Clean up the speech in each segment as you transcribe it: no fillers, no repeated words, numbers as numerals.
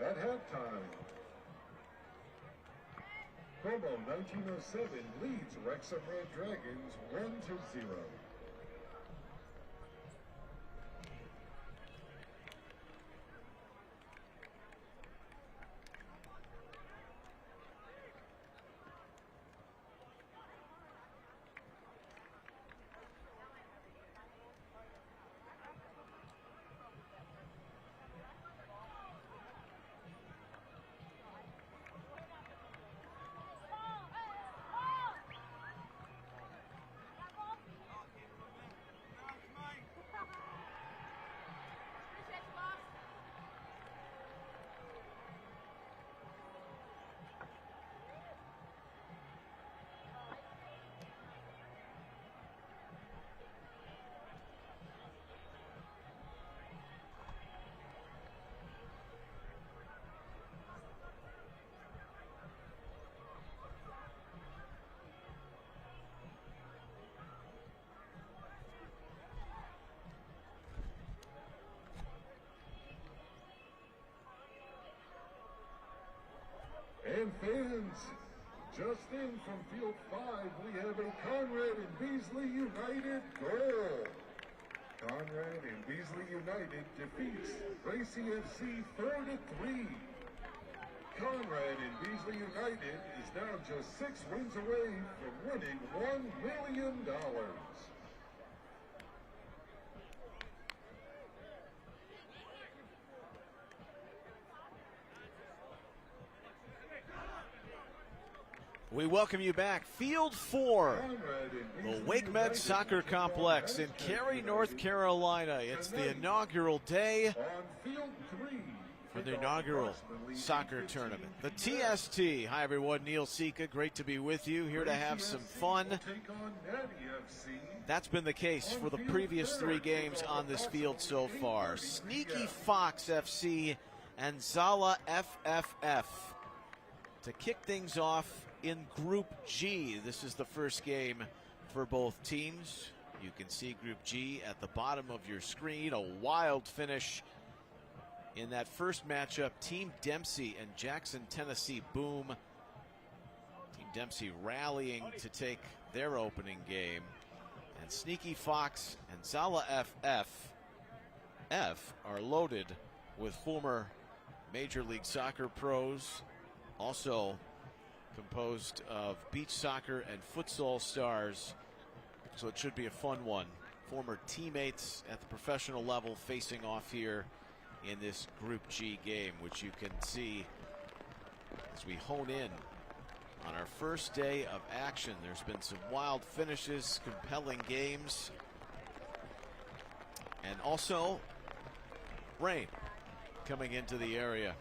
At halftime, Como 1907 leads Wrexham Red Dragons 1-0. And fans, just in from field 5, we have a Conrad and Beasley United goal. Conrad and Beasley United defeats Tracy FC 4-3. Conrad and Beasley United is now just 6 wins away from winning $1 million. We welcome you back. Field 4, the Wake Med Soccer Complex in Cary, North Carolina. It's the inaugural day for the inaugural soccer tournament. The TST. Hi, everyone. Neil Sika. Great to be with you. Here to have some fun. That's been the case for the previous 3 games on this field so far. Sneaky Fox FC and Zala FFF. To kick things off in Group G, this is the first game for both teams. You can see Group G at the bottom of your screen. A wild finish in that first matchup. Team Dempsey and Jackson, Tennessee Boom. Team Dempsey rallying to take their opening game. And Sneaky Fox and Zala FFF are loaded with former Major League Soccer pros. Also composed of beach soccer and futsal stars, so it should be a fun one. Former teammates at the professional level facing off here in this Group G game, which you can see as we hone in on our first day of action. There's been some wild finishes, compelling games, and also rain coming into the area.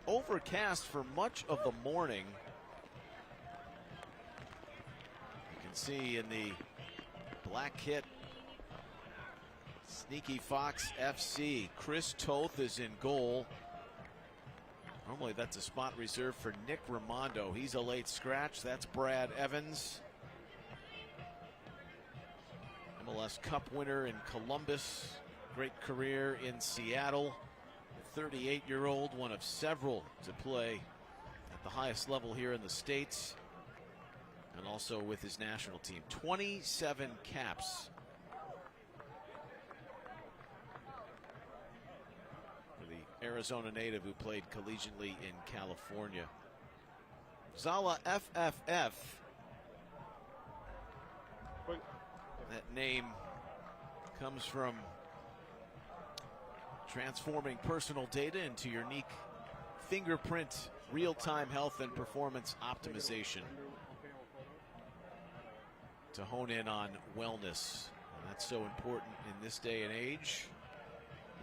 Overcast for much of the morning. You can see in the black kit, Sneaky Fox FC. Chris Toth is in goal. Normally that's a spot reserved for Nick Raimondo. He's a late scratch. That's Brad Evans. MLS Cup winner in Columbus. Great career in Seattle. 38-year-old, one of several to play at the highest level here in the States, and also with his national team. 27 caps for the Arizona native who played collegiately in California. Zala FFF. That name comes from transforming personal data into unique fingerprint, real-time health and performance optimization to hone in on wellness. And that's so important in this day and age.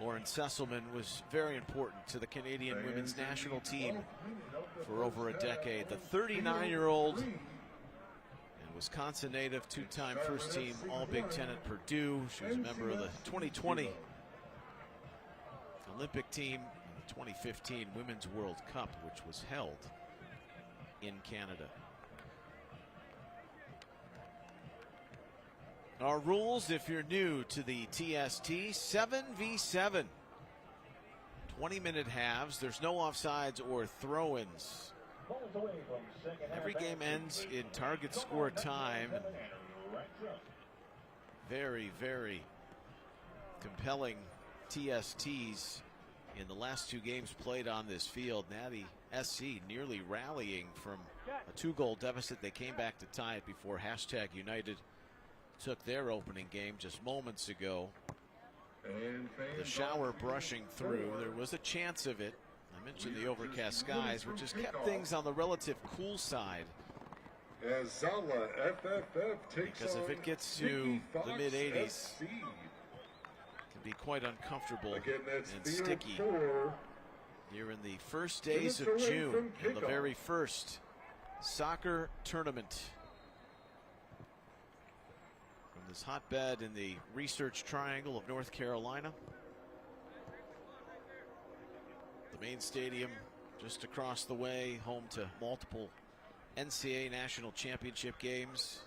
Lauren Sesselman was very important to the Canadian women's national team for over a decade. The 39-year-old and Wisconsin native, 2-time first-team All-Big Ten at Purdue. She was a member of the 2020 Olympic team and the 2015 Women's World Cup, which was held in Canada. Our rules, if you're new to the TST: 7v7. 20-minute halves. There's no offsides or throw-ins. Every game ends in target score time. Very, very compelling TSTs in the last 2 games played on this field. Natty SC nearly rallying from a 2-goal deficit. They came back to tie it before #United took their opening game just moments ago. The shower brushing through. There was a chance of it. I mentioned the overcast skies, which has kept things on the relative cool side. As Zala FFF takes Because if it gets to the mid-80s, it can be quite uncomfortable and sticky. Here in the first days of June, in the very first soccer tournament from this hotbed in the Research Triangle of North Carolina. The main stadium just across the way, home to multiple NCAA National Championship games,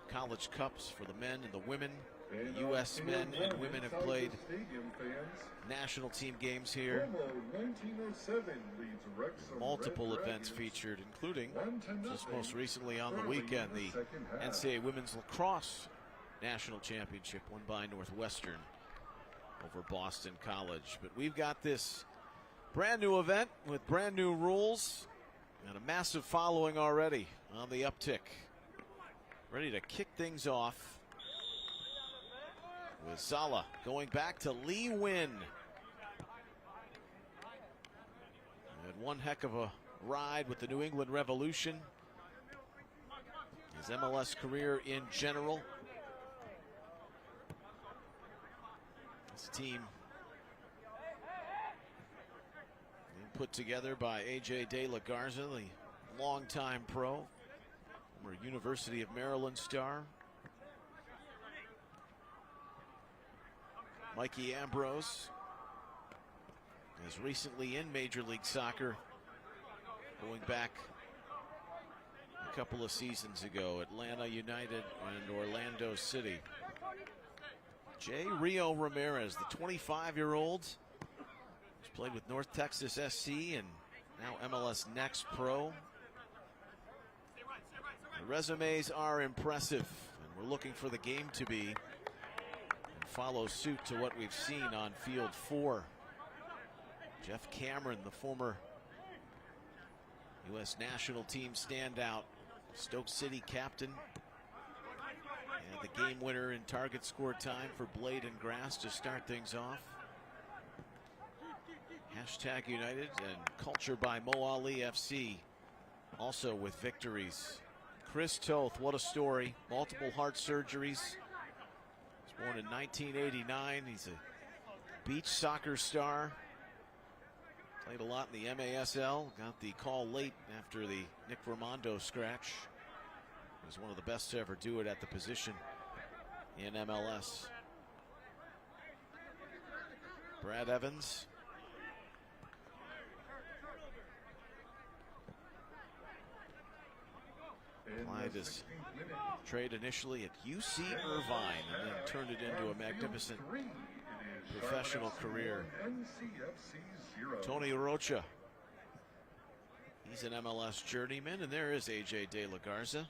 college cups for the men and the women. The U.S. men and women have played national team games here. Multiple events featured, including just most recently on the weekend, the NCAA Women's Lacrosse National Championship won by Northwestern over Boston College. But we've got this brand new event with brand new rules and a massive following already on the uptick. Ready to kick things off with Zala going back to Lee Win. Had one heck of a ride with the New England Revolution. His MLS career in general. This team put together by A.J. De La Garza, the longtime pro, former University of Maryland star. Mikey Ambrose is recently in Major League Soccer, going back a couple of seasons ago, Atlanta United and Orlando City. Jay Rio Ramirez, the 25-year-old, who's played with North Texas SC and now MLS Next Pro. The resumes are impressive, and we're looking for the game to be and follow suit to what we've seen on Field 4. Jeff Cameron, the former U.S. national team standout, Stoke City captain, and the game winner in target score time for Blade and Grass to start things off. #United and Culture by Mo Ali FC also with victories. Chris Toth, what a story. Multiple heart surgeries. He was born in 1989. He's a beach soccer star. Played a lot in the MASL. Got the call late after the Nick Raimondo scratch. He was one of the best to ever do it at the position in MLS. Brad Evans. Applied his trade initially at UC Irvine and then turned it into a magnificent professional career. Tony Rocha. He's an MLS journeyman, and there is A.J. De La Garza.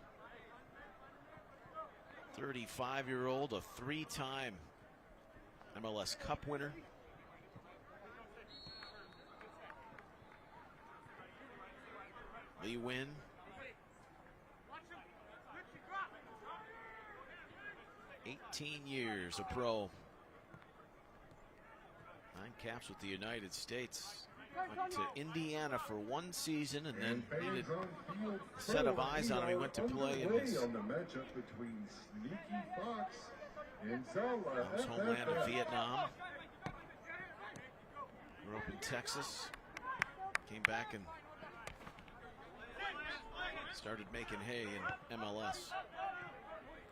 35-year-old, a 3-time MLS Cup winner. Lee Win. 18 years a pro. 9 caps with the United States. Went to Indiana for 1 season and then needed a set of eyes on him. He went to play in his homeland of Vietnam. Grew up in Texas. Came back and started making hay in MLS.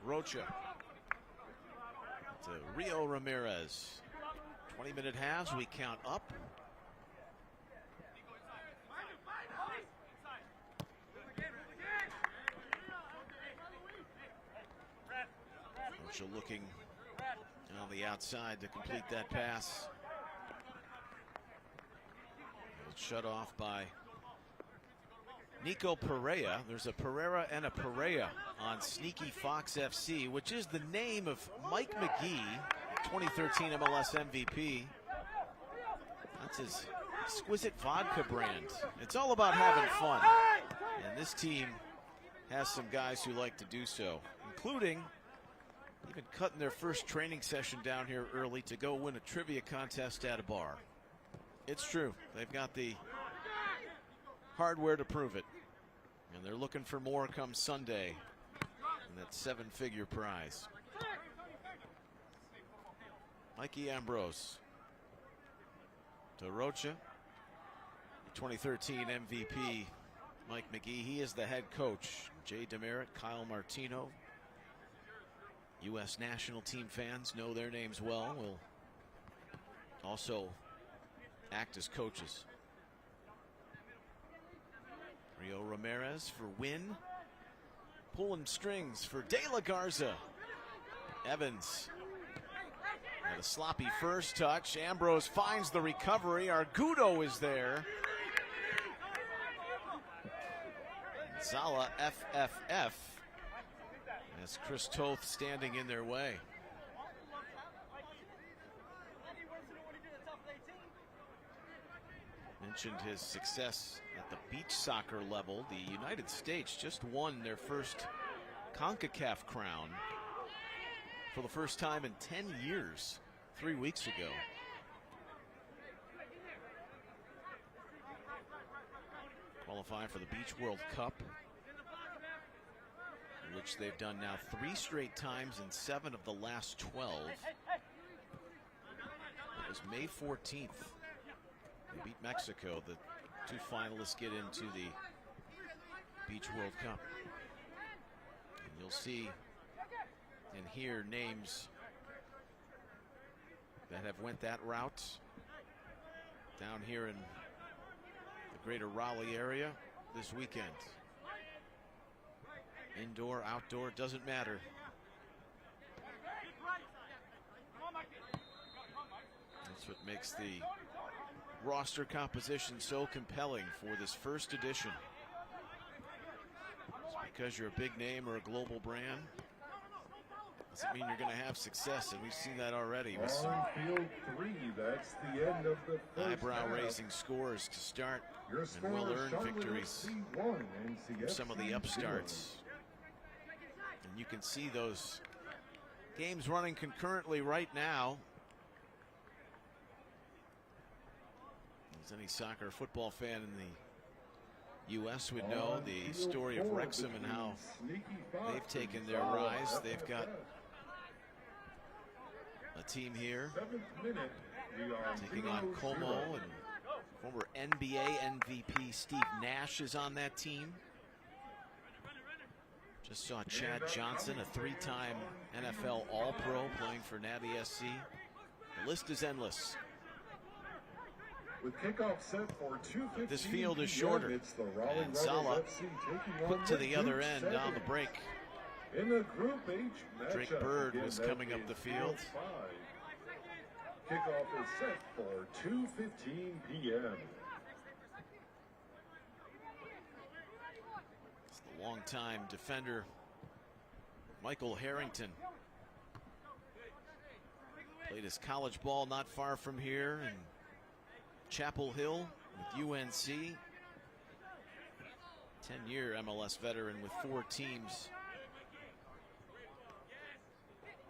Rocha to Rio Ramirez. 20-minute halves, we count up. Rocha looking on the outside to complete that pass. Shut off by Nico Pereira. There's a Pereira and a Pereira on Sneaky Fox FC, which is the name of Mike McGee, 2013 MLS MVP. That's his exquisite vodka brand. It's all about having fun. And this team has some guys who like to do so, including even cutting their first training session down here early to go win a trivia contest at a bar. It's true. They've got the hardware to prove it. And they're looking for more come Sunday in that 7-figure prize. Mikey Ambrose to Rocha. The 2013 MVP, Mike McGee. He is the head coach. Jay Demerit, Kyle Martino. U.S. national team fans know their names well. Will also act as coaches. Rio Ramirez for win. Pulling strings for De La Garza. Evans had a sloppy first touch. Ambrose finds the recovery. Argudo is there. Zala FFF. As Chris Toth standing in their way. Mentioned his success at the beach soccer level. The United States just won their first CONCACAF crown for the first time in 10 years, 3 weeks ago. Qualifying for the Beach World Cup, which they've done now 3 straight times in 7 of the last 12. It was May 14th. They beat Mexico. The 2 finalists get into the Beach World Cup. And you'll see and hear names that have went that route down here in the greater Raleigh area this weekend. Indoor, outdoor, doesn't matter. That's what makes the roster composition so compelling for this first edition. Just because you're a big name or a global brand doesn't mean you're going to have success, and we've seen that already with some that's the end of the eyebrow-raising scores to start, and will earn victories from some of the upstarts. And you can see those games running concurrently right now. As any soccer football fan in the U.S. would know, the story of Wrexham and how they've taken their rise. They've got a team here taking on Como, and former NBA MVP Steve Nash is on that team. Just saw Chad Johnson, a 3-time NFL All-Pro, playing for Navy SC. The list is endless. With kickoff set for 2:15 This field is shorter, and Zala put to the other end on the break. In the Group H matchup, Drake Bird was coming up the field. Kickoff is set for 2:15 p.m. It's the longtime defender, Michael Harrington. Played his college ball not far from here in Chapel Hill with UNC. 10-year MLS veteran with 4 teams.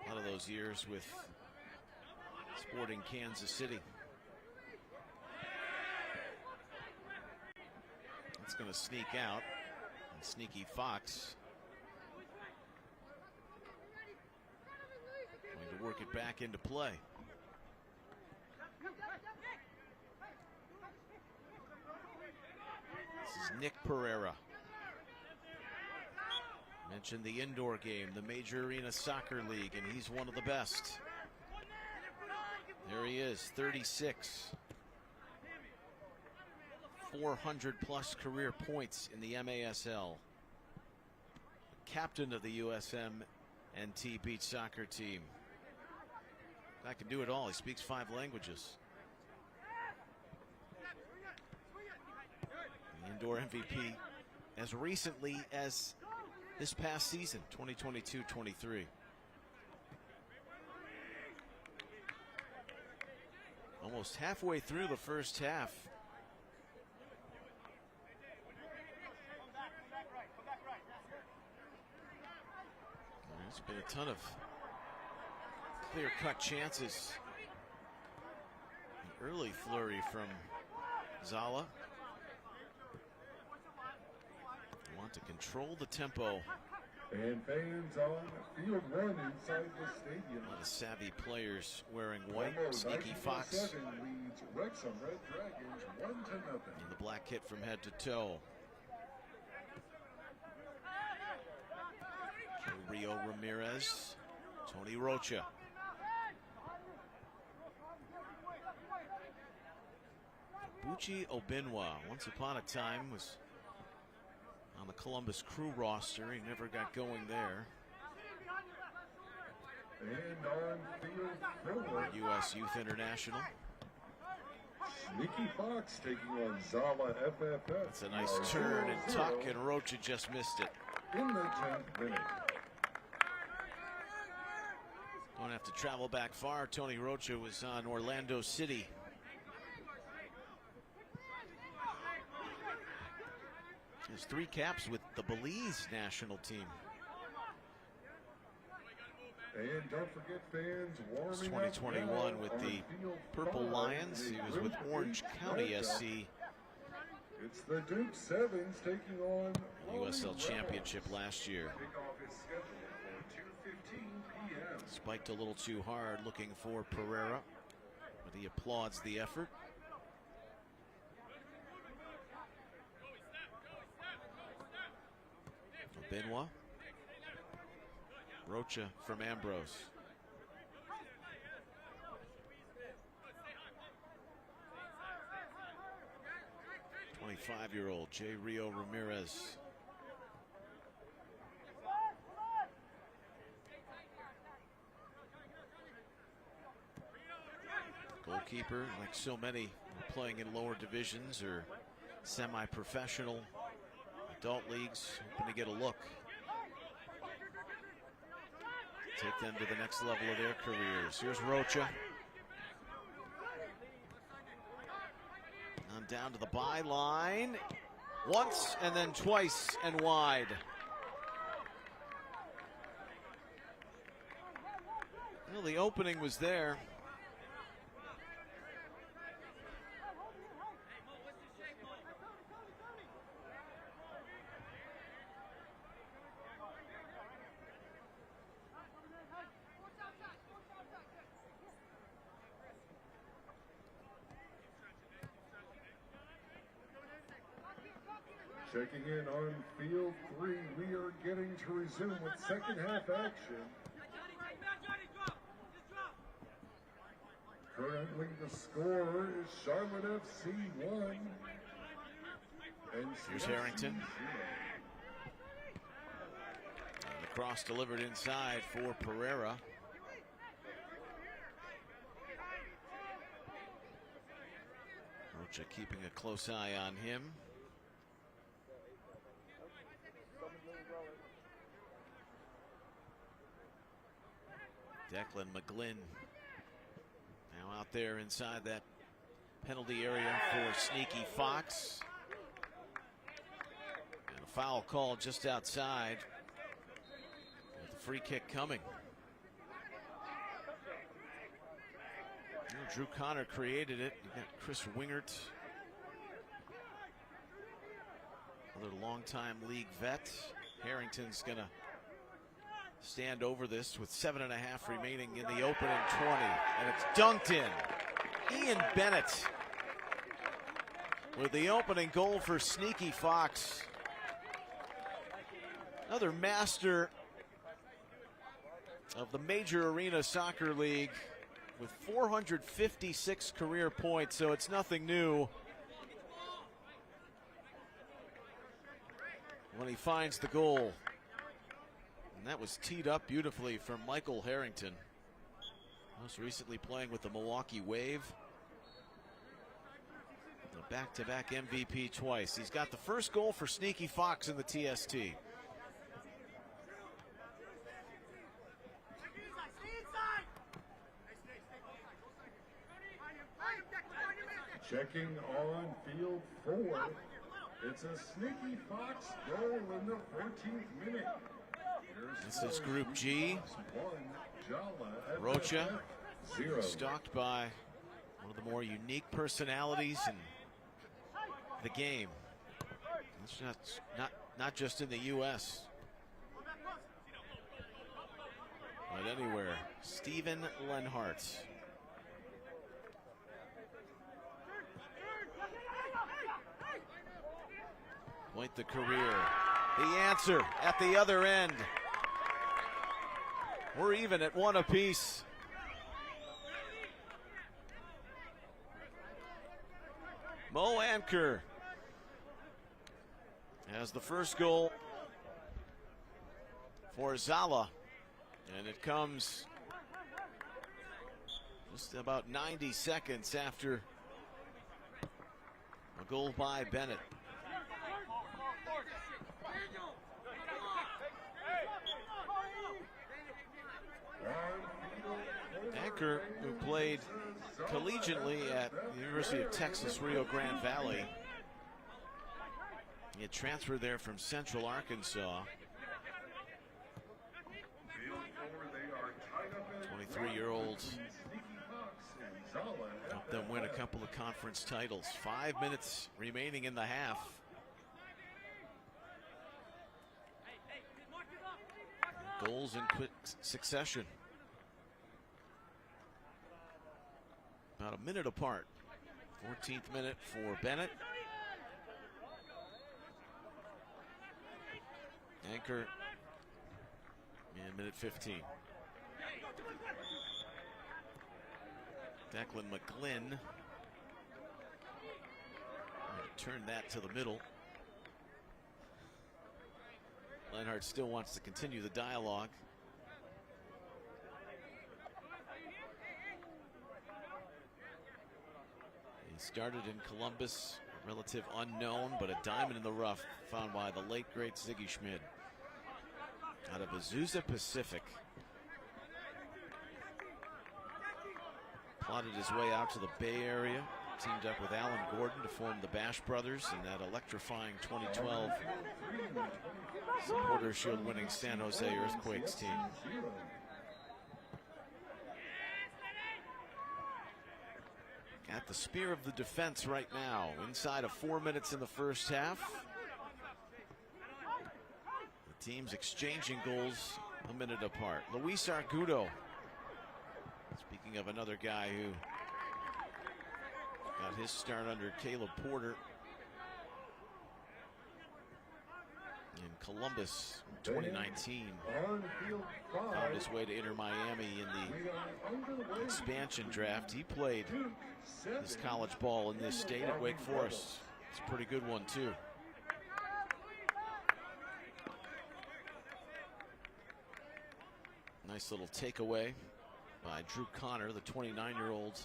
A lot of those years with Sporting Kansas City. It's going to sneak out. And Sneaky Fox going to work it back into play. This is Nick Pereira. Mentioned the indoor game, the Major Arena Soccer League, and he's one of the best. There he is, 36. 400-plus career points in the MASL. Captain of the USMNT beach soccer team. Guy can do it all. He speaks 5 languages. Indoor MVP as recently as this past season, 2022-23. Almost halfway through the first half. There's been a ton of clear-cut chances. An early flurry from Zala. They want to control the tempo. And fans on field one inside the stadium. A lot of savvy players wearing white. Sneaky Fox leads Wrexham Red Dragons 1-0. In the black kit from head to toe. Rio Ramirez, Tony Rocha. Bucci Obinwa, once upon a time, was on the Columbus Crew roster. He never got going there. And on field forward, U.S. Youth International. Sneaky Fox taking on Zala FFF. That's a nice turn and tuck, and Rocha just missed it. In the 10th minute. Don't have to travel back far. Tony Rocha was on Orlando City. He has 3 caps with the Belize national team. And don't forget, fans, It's warming 2021 up with now the on field Purple 5 Lions. in He the was with Group Orange H County matchup. SC. It's the Duke Sevens taking on USL Championship last year. Kickoff is scheduled for 2:15 p.m. Spiked a little too hard looking for Pereira, but he applauds the effort. Benoit. Rocha from Ambrose. '25-year-old J. Rio Ramirez. Goalkeeper, like so many playing in lower divisions or semi-professional adult leagues, hoping to get a look. Take them to the next level of their careers. Here's Rocha. On down to the byline. Once and then twice and wide. Well, the opening was there. Checking in on field 3, we are getting to resume with second half action. Currently the score is Charlotte FC 1. And Here's Harrington. And the cross delivered inside for Pereira. Rocha keeping a close eye on him. Declan McGlynn now out there inside that penalty area for Sneaky Fox. And a foul call just outside with a free kick coming. Drew Connor created it. You got Chris Wingert, another longtime league vet. Harrington's going to stand over this with 7.5 remaining in the opening 20. And it's dunked in. Ian Bennett with the opening goal for Sneaky Fox. Another master of the Major Arena Soccer League with 456 career points, so it's nothing new when he finds the goal. And that was teed up beautifully from Michael Harrington, most recently playing with the Milwaukee Wave. back-to-back MVP twice. He's got the first goal for Sneaky Fox in the TST. Checking on field 4. It's a Sneaky Fox goal in the 14th minute. This is Group G. Rocha, stalked by one of the more unique personalities in the game. It's not just in the U.S., but anywhere. Steven Lenhart. Point the career. The answer at the other end. We're even at 1 apiece. Mo Anker has the first goal for Zala, and it comes just about 90 seconds after a goal by Bennett. Anker, who played collegiately at the University of Texas, Rio Grande Valley. He had transferred there from Central Arkansas. 23-year-old. Helped them win a couple of conference titles. 5 minutes remaining in the half. Goals in quick succession. About a minute apart. 14th minute for Bennett. Anker in minute 15. Declan McGlynn. Turn that to the middle. Lenhart still wants to continue the dialogue. He started in Columbus, a relative unknown, but a diamond in the rough found by the late, great Ziggy Schmid out of Azusa Pacific. Plotted his way out to the Bay Area, teamed up with Alan Gordon to form the Bash Brothers in that electrifying 2012 Supporter Shield winning San Jose Earthquakes team. At the spear of the defense right now, inside of 4 minutes in the first half. The teams exchanging goals a minute apart. Luis Argudo, speaking of another guy who got his start under Caleb Porter in Columbus in 2019. Found his way to Inter Miami in the expansion draft. He played his college ball in this state at Wake Forest. It's a pretty good one too. Nice little takeaway by Drew Connor, the 29-year-old.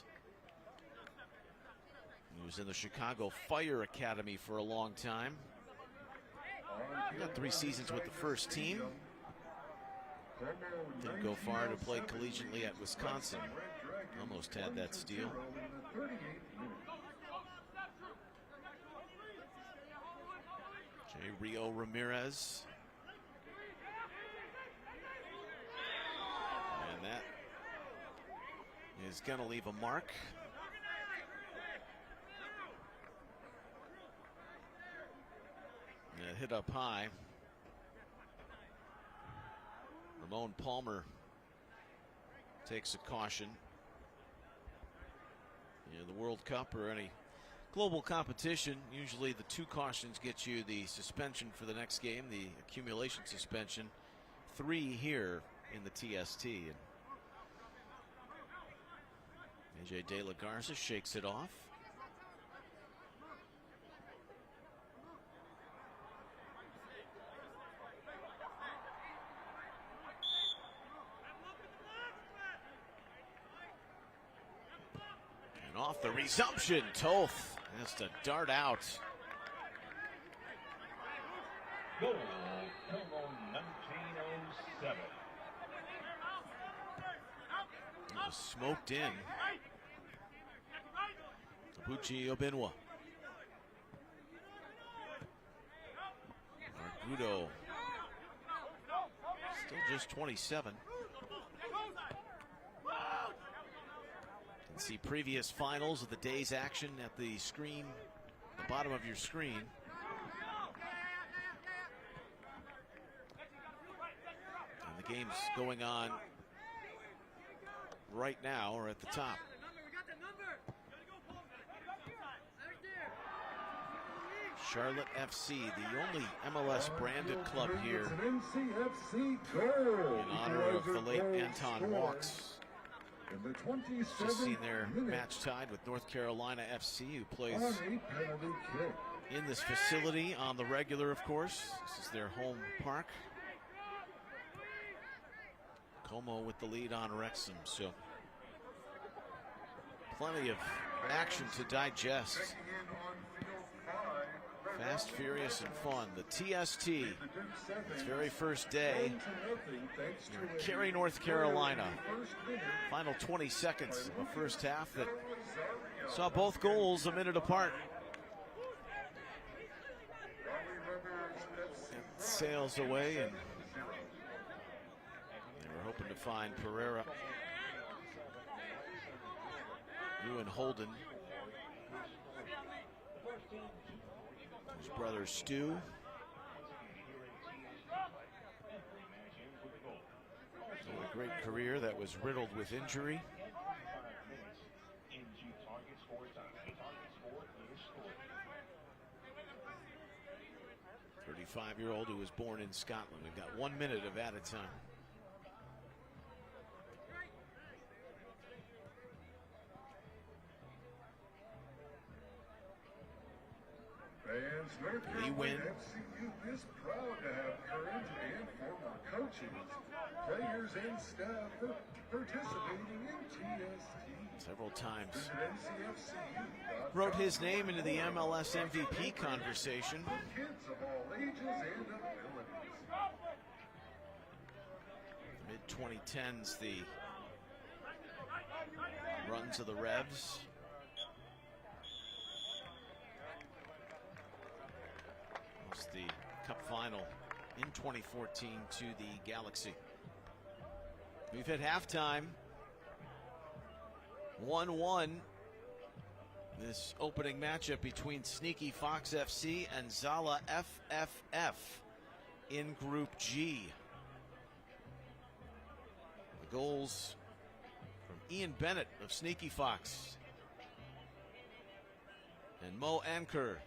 He was in the Chicago Fire Academy for a long time. He got 3 seasons with the first team. Didn't go far to play collegiately at Wisconsin. Almost had that steal. J. Rio Ramirez. And that is going to leave a mark. And hit up high. Ramon Palmer takes a caution. In the World Cup or any global competition, usually the 2 cautions get you the suspension for the next game, the accumulation suspension. 3 here in the TST. And AJ De La Garza shakes it off. And off the resumption, Toth Has to dart out. Goal, Como 1907. It was smoked in. Abuchi Obinwa. Argudo. Still just 27. You can see previous finals of the day's action at the screen, the bottom of your screen. And the games going on right now are at the top. Charlotte FC, the only MLS branded club here in honor of the late Anton Walks. Just seen their match tied with North Carolina FC, who plays in this facility on the regular, of course. This is their home park. Como with the lead on Wrexham, so plenty of action to digest. Fast, furious, and fun. The TST, its very first day, Cary, North Carolina. Final 20 seconds of the first half that saw both goals a minute apart. It sails away, and they were hoping to find Pereira. Ewan Holden. His brother Stu. A great career that was riddled with injury. 35-year-old who was born in Scotland. We've got 1 minute of added time. Lee Wynn. FCU is proud to have current and former coaches, players, and staff participating in TST. Several times wrote his name into the MLS MVP conversation. For kids of all ages and abilities. Mid-2010s, the runs of the Revs. The Cup final in 2014 to the Galaxy. We've hit halftime. 1-1. This opening matchup between Sneaky Fox FC and Zala FFF in Group G. The goals from Ian Bennett of Sneaky Fox and Mo Anker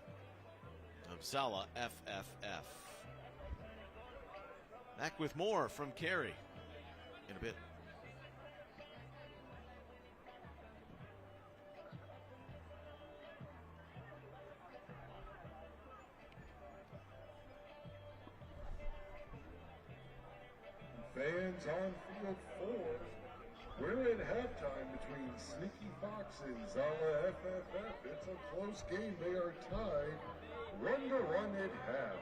of Zala FFF. Back with more from Cary in a bit. Fans on field 4. We're at halftime between Sneaky Fox and Zala FFF. It's a close game. They are tied 1-1 at half.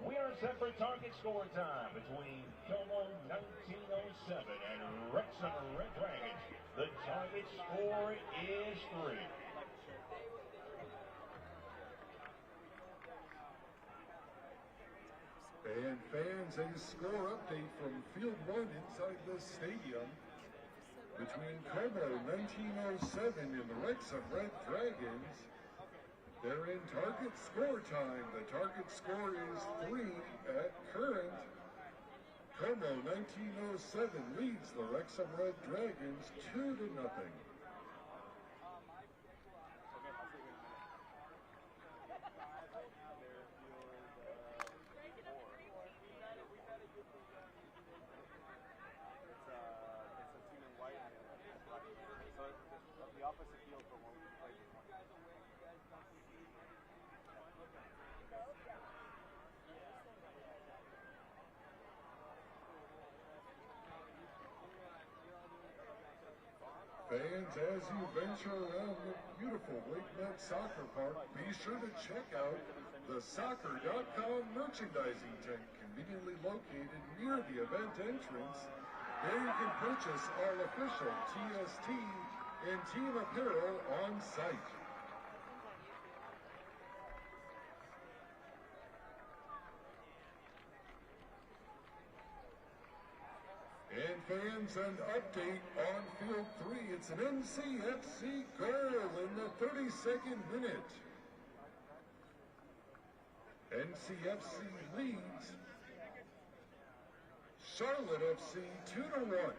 We are set for target score time between Como 1907 and Wrexham Red Dragons. The target score is 3. And fans, a score update from Field 1 inside the stadium. Between Como 1907 and the Wrexham Red Dragons, they're in target score time. The target score is 3 at current. Como 1907 leads the Wrexham Red Dragons 2-0. Fans, as you venture around the beautiful WakeMed Soccer Park, be sure to check out the soccer.com merchandising tent conveniently located near the event entrance. There you can purchase all official TST and team apparel on site. And fans, an update on Field 3. It's an NCFC goal in the 32nd minute. NCFC leads Charlotte FC 2-1.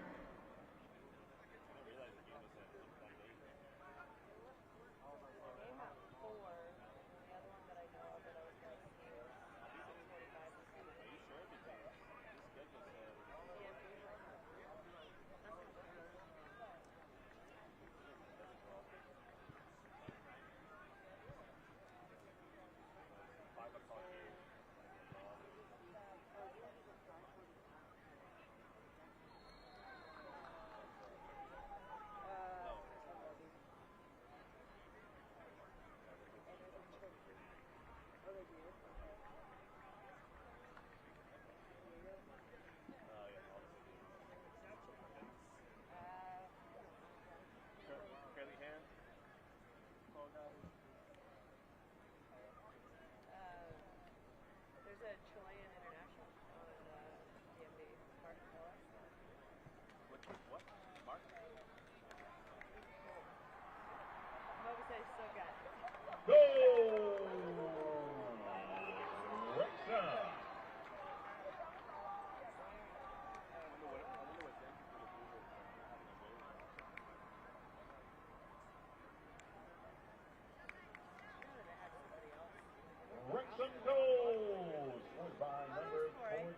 Wrexham goals, scored by number 14,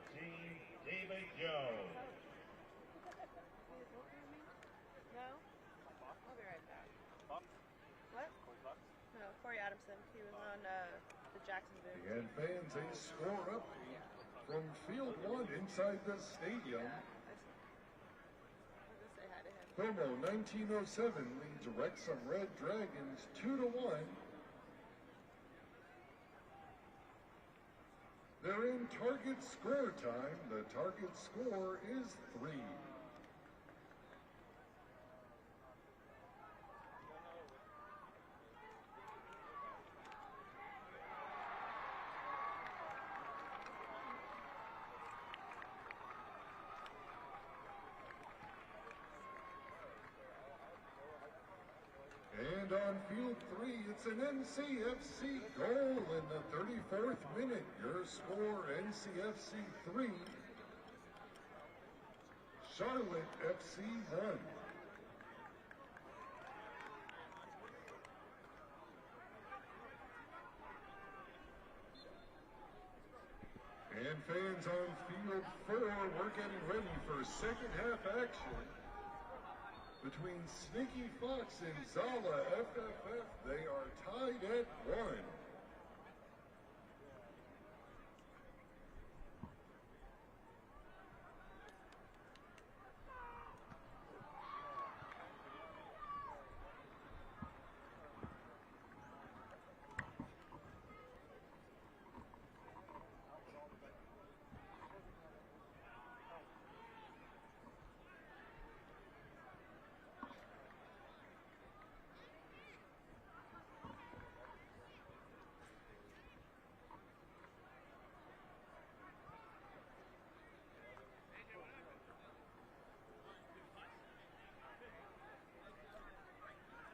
David Jones. No? I'll be right back. What? No, Corey Adamson. He was on the Jacksonville. And fans, a score up from Field 1 inside the stadium. I'll go say hi to him. Promo 1907 leads Wrexham Red Dragons 2-1. They're in target score time. The target score is 3. And on Field 3, it's an NCFC goal in the 34th minute. Your score, NCFC 3, Charlotte FC 1. And fans, on Field 4, we're getting ready for second half action between Sneaky Fox and Zala FFF. They are tied at 1.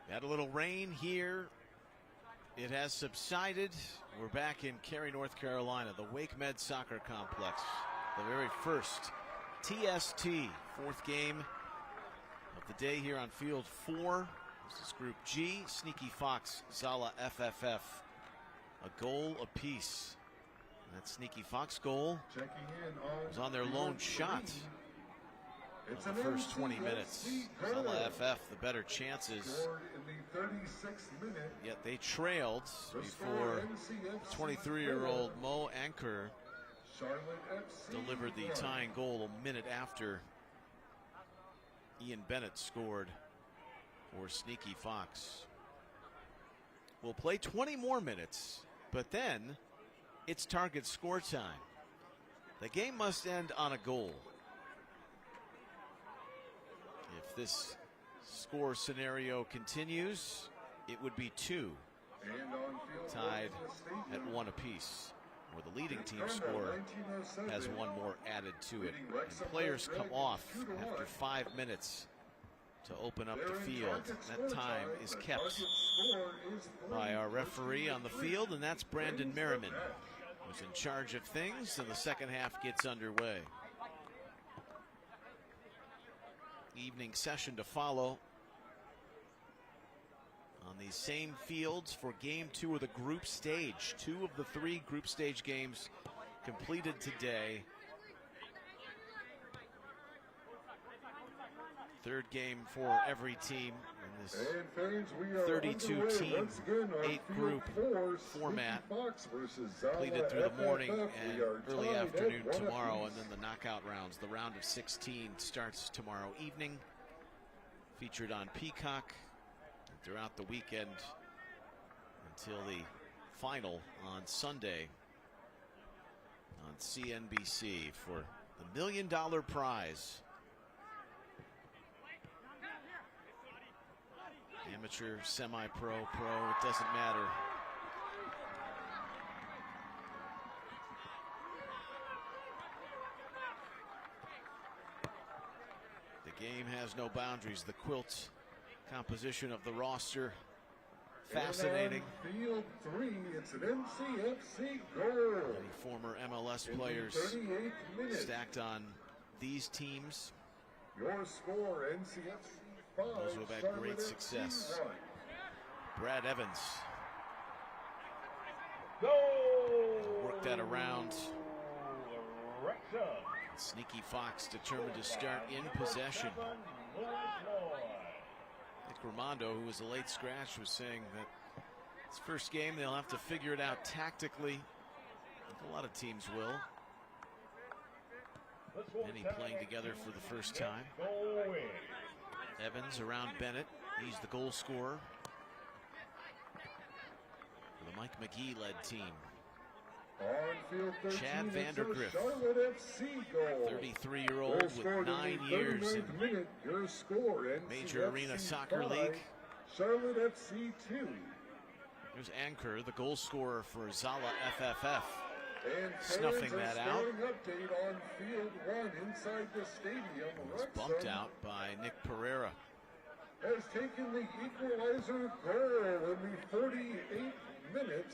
Had a little rain here. It has subsided. We're back in Cary, North Carolina, the WakeMed Soccer Complex. The very first TST, fourth game of the day here on Field 4. This is Group G. Sneaky Fox, Zala FFF. A goal apiece. That Sneaky Fox goal was on their lone shot. In the first 20 minutes, Zala FF the better chances, yet they trailed before 23-year-old Mo Anker delivered the tying goal a minute after Ian Bennett scored for Sneaky Fox. We'll play 20 more minutes, but then it's target score time. The game must end on a goal. If this score scenario continues, it would be 2, tied at 1 apiece, where the leading team scorer has 1 more added to it. And players come off after 5 minutes to open up the field. That time is kept by our referee on the field, and that's Brandon Merriman, who's in charge of things, and the second half gets underway. Evening session to follow on these same fields for game 2 of the group stage. 2 of the 3 group stage games completed today. Third game for every team in this 32-team, 8-group format, completed through the morning and early afternoon tomorrow, and then the knockout rounds. The round of 16 starts tomorrow evening, featured on Peacock throughout the weekend until the final on Sunday on CNBC for the $1 million prize. Amateur, semi-pro, pro, it doesn't matter. The game has no boundaries. The quilt composition of the roster, fascinating. Field 3, it's an NCFC goal. Many former MLS players stacked on these teams. Your score, NCFC 5. Those who have had great success. Brad Evans worked that around. Sneaky Fox determined to start in possession. Nick Romando, who was a late scratch, was saying that his first game they'll have to figure it out tactically. A lot of teams will. Many playing together for the first time. Evans around Bennett. He's the goal scorer for the Mike McGee-led team. Chad Vandergriff, 33-year-old with 9 years in Major Arena Soccer League. Charlotte FC 2. Here's Anchor, the goal scorer for Zala FFF, And snuffing that out. Update on field 1 inside the stadium. It's bumped out by Nick Pereira. Has taken the equalizer goal in the 48th minute.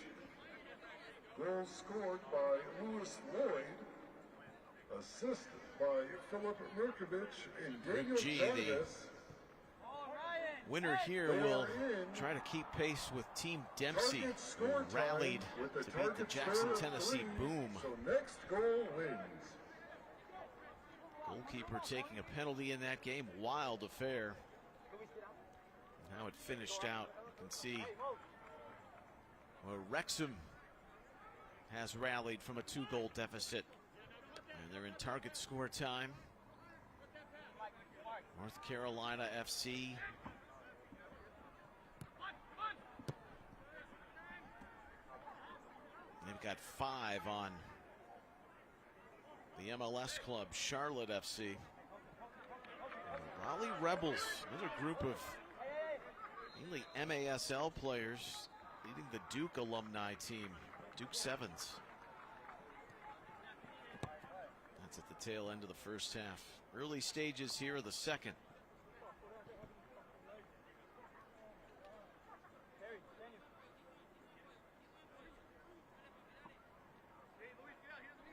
Goal scored by Lewis Lloyd, assisted by Philip Mirkovich and Daniel Jarvis. Winner here will try to keep pace with Team Dempsey, who rallied to beat the Jackson, Tennessee Boom. So next goal wins. Goalkeeper taking a penalty in that game, wild affair. And how it finished out, you can see where Wrexham has rallied from a 2-goal deficit. And they're in target score time. North Carolina FC. They've got 5 on the MLS club, Charlotte FC. And Raleigh Rebels, another group of mainly MASL players leading the Duke alumni team, Duke Sevens. That's at the tail end of the first half. Early stages here of the second.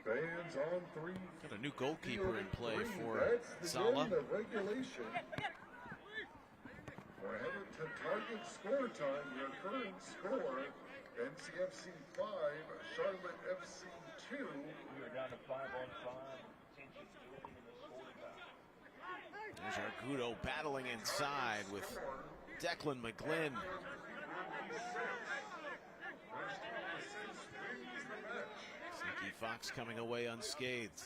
Fans on 3. Got a new goalkeeper in play for That's the Zala. end of regulation. We're headed to target score time. Your current score, NCFC 5, Charlotte FC 2. We are down to 5 on 5. Tension building in the scoring time. There's Argudo battling inside with Declan McGlynn. Sneaky Fox coming away unscathed.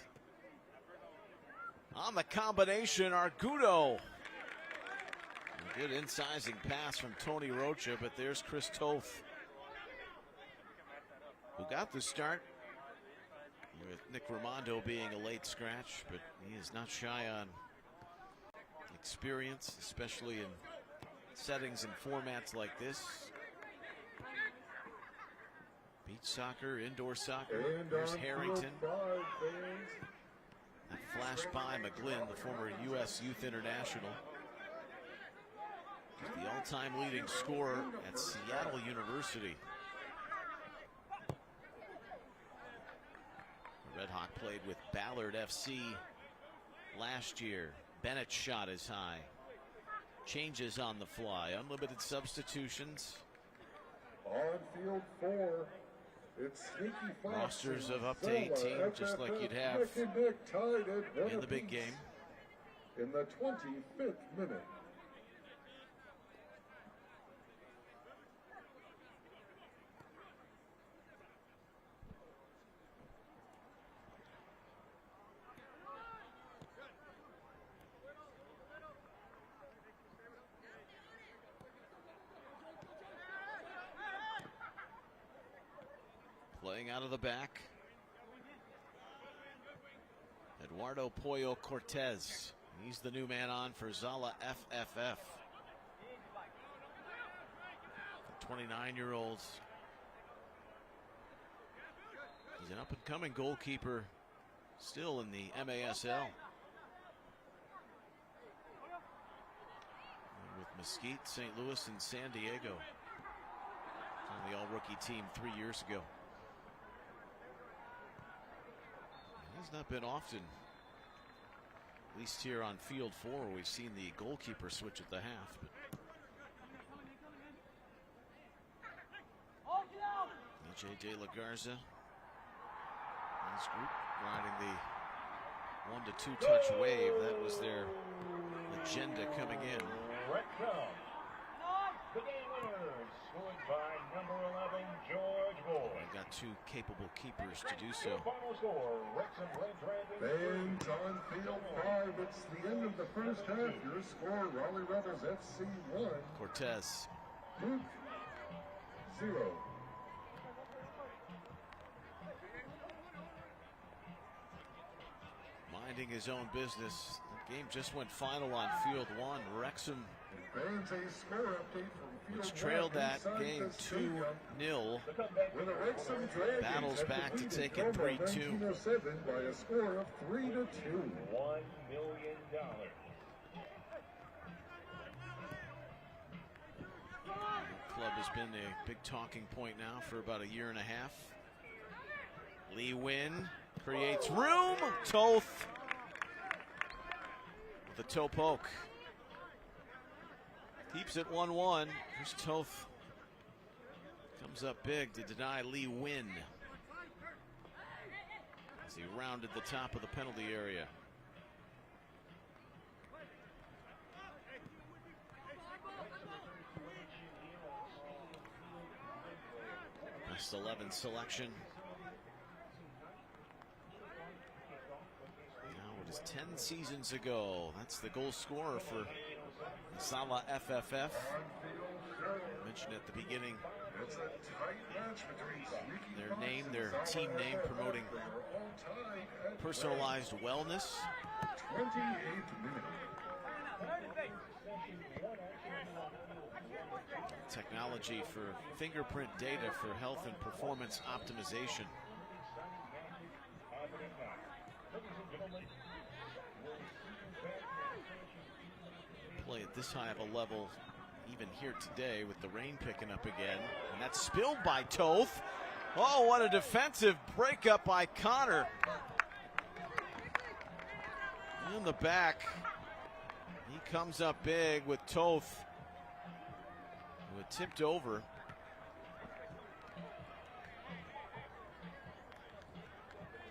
On the combination, Argudo. Good incising pass from Tony Rocha, but there's Chris Toth, who got the start, with Nick Raimondo being a late scratch, but he is not shy on experience, especially in settings and formats like this. Beach soccer, indoor soccer. There's Harrington. That flash by McGlynn, the former U.S. Youth International. He's the all-time leading scorer at Seattle University. The Red Hawk played with Ballard FC last year. Bennett's shot is high. Changes on the fly. Unlimited substitutions. On field 4, it's Sneaky Fox. Rosters of up to 18, just like you'd have in the big game. In the 25th minute. Playing out of the back, Eduardo Pollo Cortez. He's the new man on for Zala FFF. The 29-year-old. He's an up-and-coming goalkeeper still in the MASL. With Mesquite, St. Louis, and San Diego. On the all-rookie team 3 years ago. Has not been often, at least here on field 4, where we've seen the goalkeeper switch at the half. EJ De La Garza and his group riding the 1-2 touch wave. That was their agenda coming in. The game winner, scored by number 11, George Boyd. They've got two capable keepers to do so. Final score, Wrexham Red Dragons. Fans on field 5, it's the end of the first half. Your score, Raleigh Rebels FC 1. Cortez. Duke 0. Minding his own business. The game just went final on field 1. Wrexham, Fans, a score update from field which trailed 1 that inside game the stadium. 2-0. When the Wrexham Dragons Battles have back to defeated take it Como 3-2. 1907 by a score of 3-2. $1 million. The club has been a big talking point now for about a year and a half. Lee Wynn creates room. Toth with a toe poke. Keeps it 1-1. Here's Toth. Comes up big to deny Lee Wynn as he rounded the top of the penalty area. Best 11 selection. Now it is 10 seasons ago. That's the goal scorer for Zala FFF. Mentioned at the beginning their name, their team name, promoting personalized wellness. 28th minute. Technology for fingerprint data for health and performance optimization. Play at this high of a level even here today with the rain picking up again. And that's spilled by Toth. Oh, what a defensive breakup by Connor. In the back. He comes up big with Toth, who had tipped over.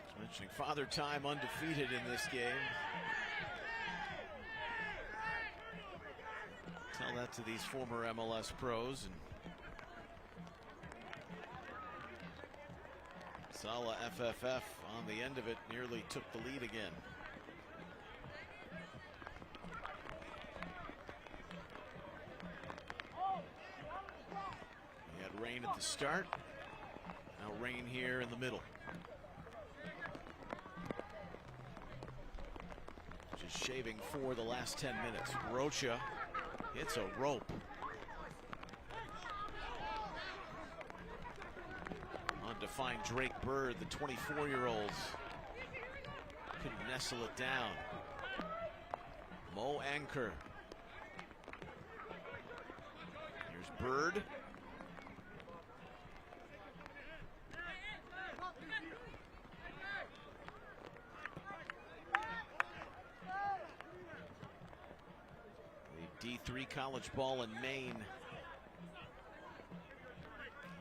Just mentioning Father Time undefeated in this game. Tell that to these former MLS pros. And Zala FFF on the end of it nearly took the lead again. to start. Now rain here in the middle. Just shaving for the last 10 minutes. Rocha hits a rope. On to find Drake Bird, the 24-year-old. Couldn't nestle it down. Mo Anchor. Here's Bird. The D3 college ball in Maine.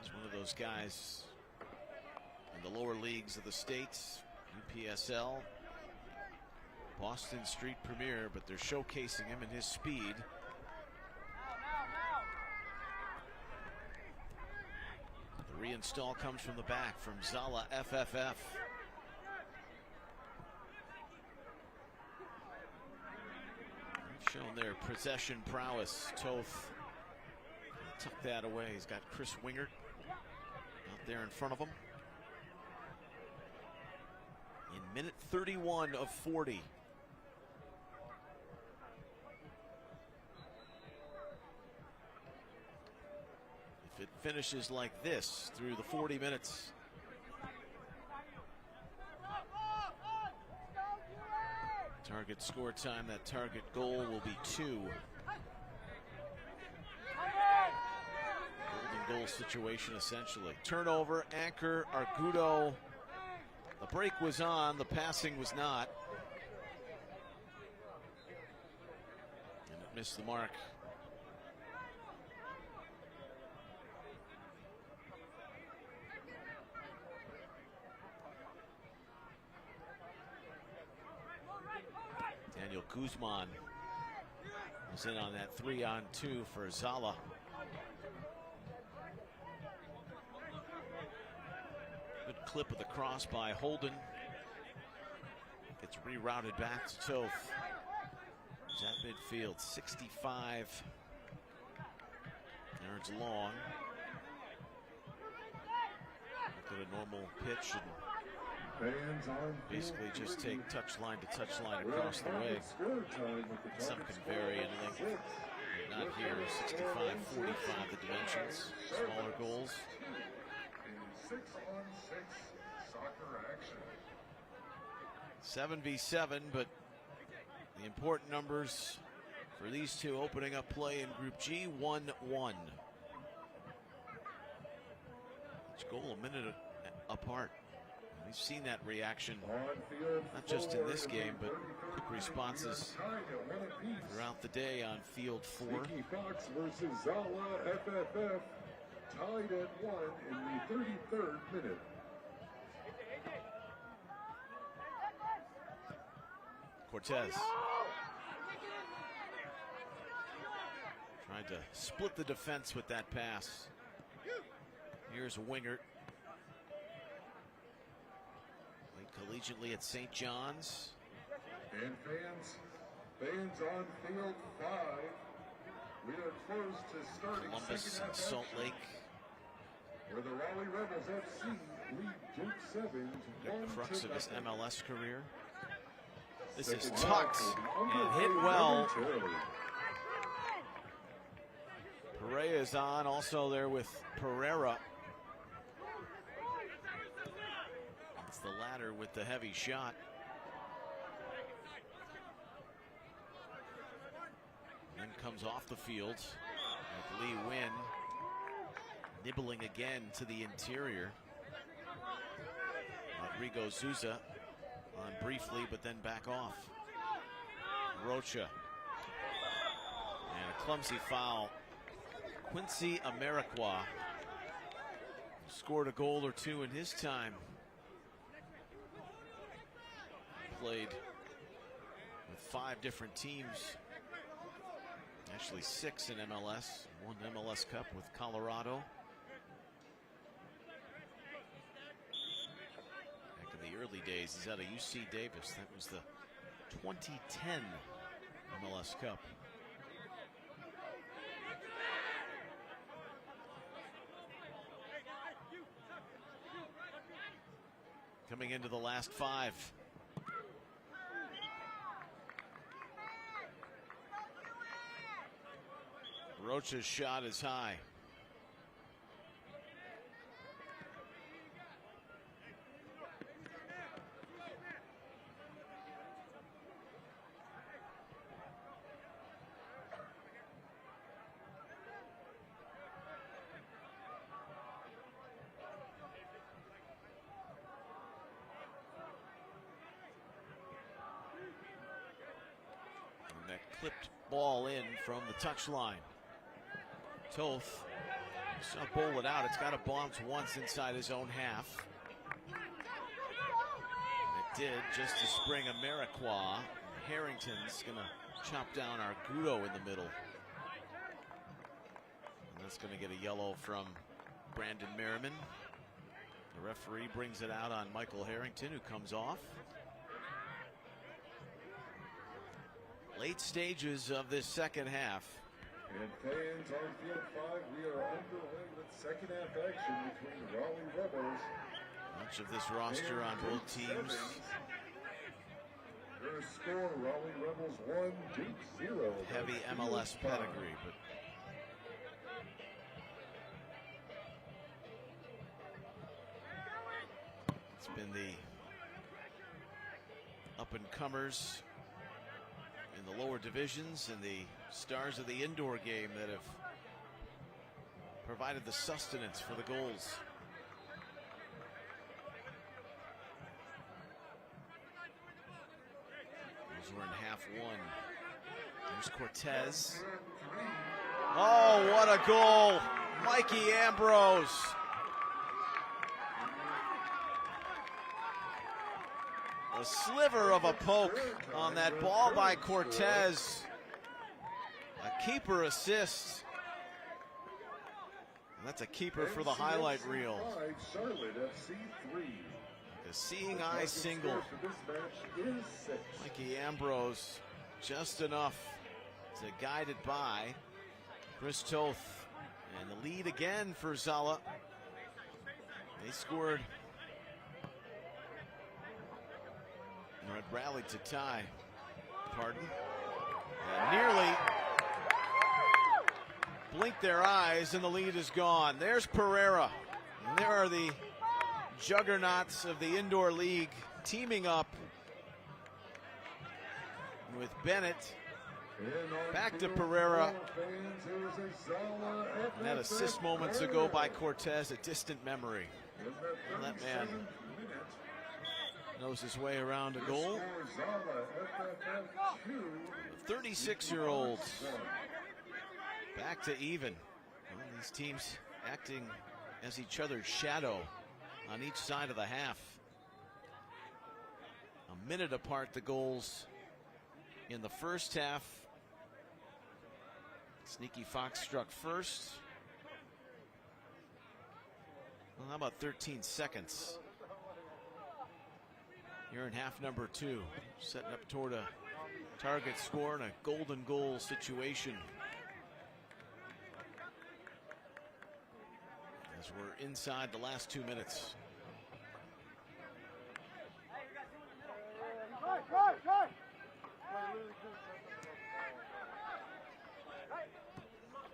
He's one of those guys in the lower leagues of the states. UPSL. Boston Street Premier, but they're showcasing him and his speed. The reinstall comes from the back from Zala FFF. They've shown their possession prowess. Toth tuck that away. He's got Chris Wingert out there in front of him. In minute 31 of 40. If it finishes like this through the 40 minutes, target score time, that target goal will be 2. Golden goal situation essentially. Turnover, Anchor, Argudo. The break was on, the passing was not. And it missed the mark. Daniel Guzman was in on that 3-on-2 for Zala. Good clip of the cross by Holden. Gets rerouted back to Toth. He's at midfield, 65 yards long. Look at a normal pitch and basically just take touchline to touchline across the way. Some can vary in length, but not here. 65, 45 the dimensions. Smaller goals. 6-on-6 soccer action. 7v7, but the important numbers for these two opening up play in Group G, 1-1. Each goal a minute apart. We've seen that reaction, not just in this game, but quick responses throughout the day on Field 4. Sneaky Fox versus Zala FFF, tied at 1 in the 33rd minute. Cortez tried to split the defense with that pass. Here's Wingert. Played collegiately at St. John's. And fans on Field 5, we are close to starting Columbus second and half Salt action, Lake. where the Raleigh Rebels FC lead Duke Sevens The crux of his 1-0. MLS career. This is Second tucked half and hit well. momentarily. Perea is on, also there with Pereira. It's the latter with the heavy shot. And then comes off the field with Lee Wynn nibbling again to the interior. Rodrigo Souza on briefly, but then back off. Rocha. And a clumsy foul. Quincy Amarikwa scored a goal or two in his time. Played with 5 different teams. Actually 6 in MLS. 1 MLS Cup with Colorado. Back in the early days, he's out of UC Davis. That was the 2010 MLS Cup. coming into the last 5. Rocha's shot is high. And that clipped ball in from the touchline. Toth, just gonna bowl it out. It's got to bounce once inside his own half. It did, just to spring a Mariquois. Harrington's gonna chop down Argudo in the middle. And that's gonna get a yellow from Brandon Merriman. The referee brings it out on Michael Harrington, who comes off. Late stages of this second half. And fans on field 5, we are underway with second half action between the Raleigh Rebels. Much of this roster on both teams. Their score, Raleigh Rebels 1, Duke 0. Heavy MLS pedigree, but it's been the up-and-comers in the lower divisions and the stars of the indoor game that have provided the sustenance for the goals. Those were in half one. There's Cortez. Oh, what a goal! Mikey Ambrose. A sliver of a poke on that ball by Cortez. A keeper assist. And that's a keeper for the highlight reel. A seeing eye single. Mikey Ambrose just enough to guide it by Chris Toth. And the lead again for Zala. They scored. Or had rallied to tie. Pardon. And nearly blinked their eyes and the lead is gone. There's Pereira. And there are the juggernauts of the indoor league teaming up with Bennett. Back to Pereira. And that assist moments ago by Cortez, a distant memory. And that man knows his way around a goal. 36-year-olds back to even. Well, these teams acting as each other's shadow on each side of the half. A minute apart, the goals in the first half. Sneaky Fox struck first. Well, how about 13 seconds? Here in half number 2, setting up toward a target score and a golden goal situation. As we're inside the last 2 minutes.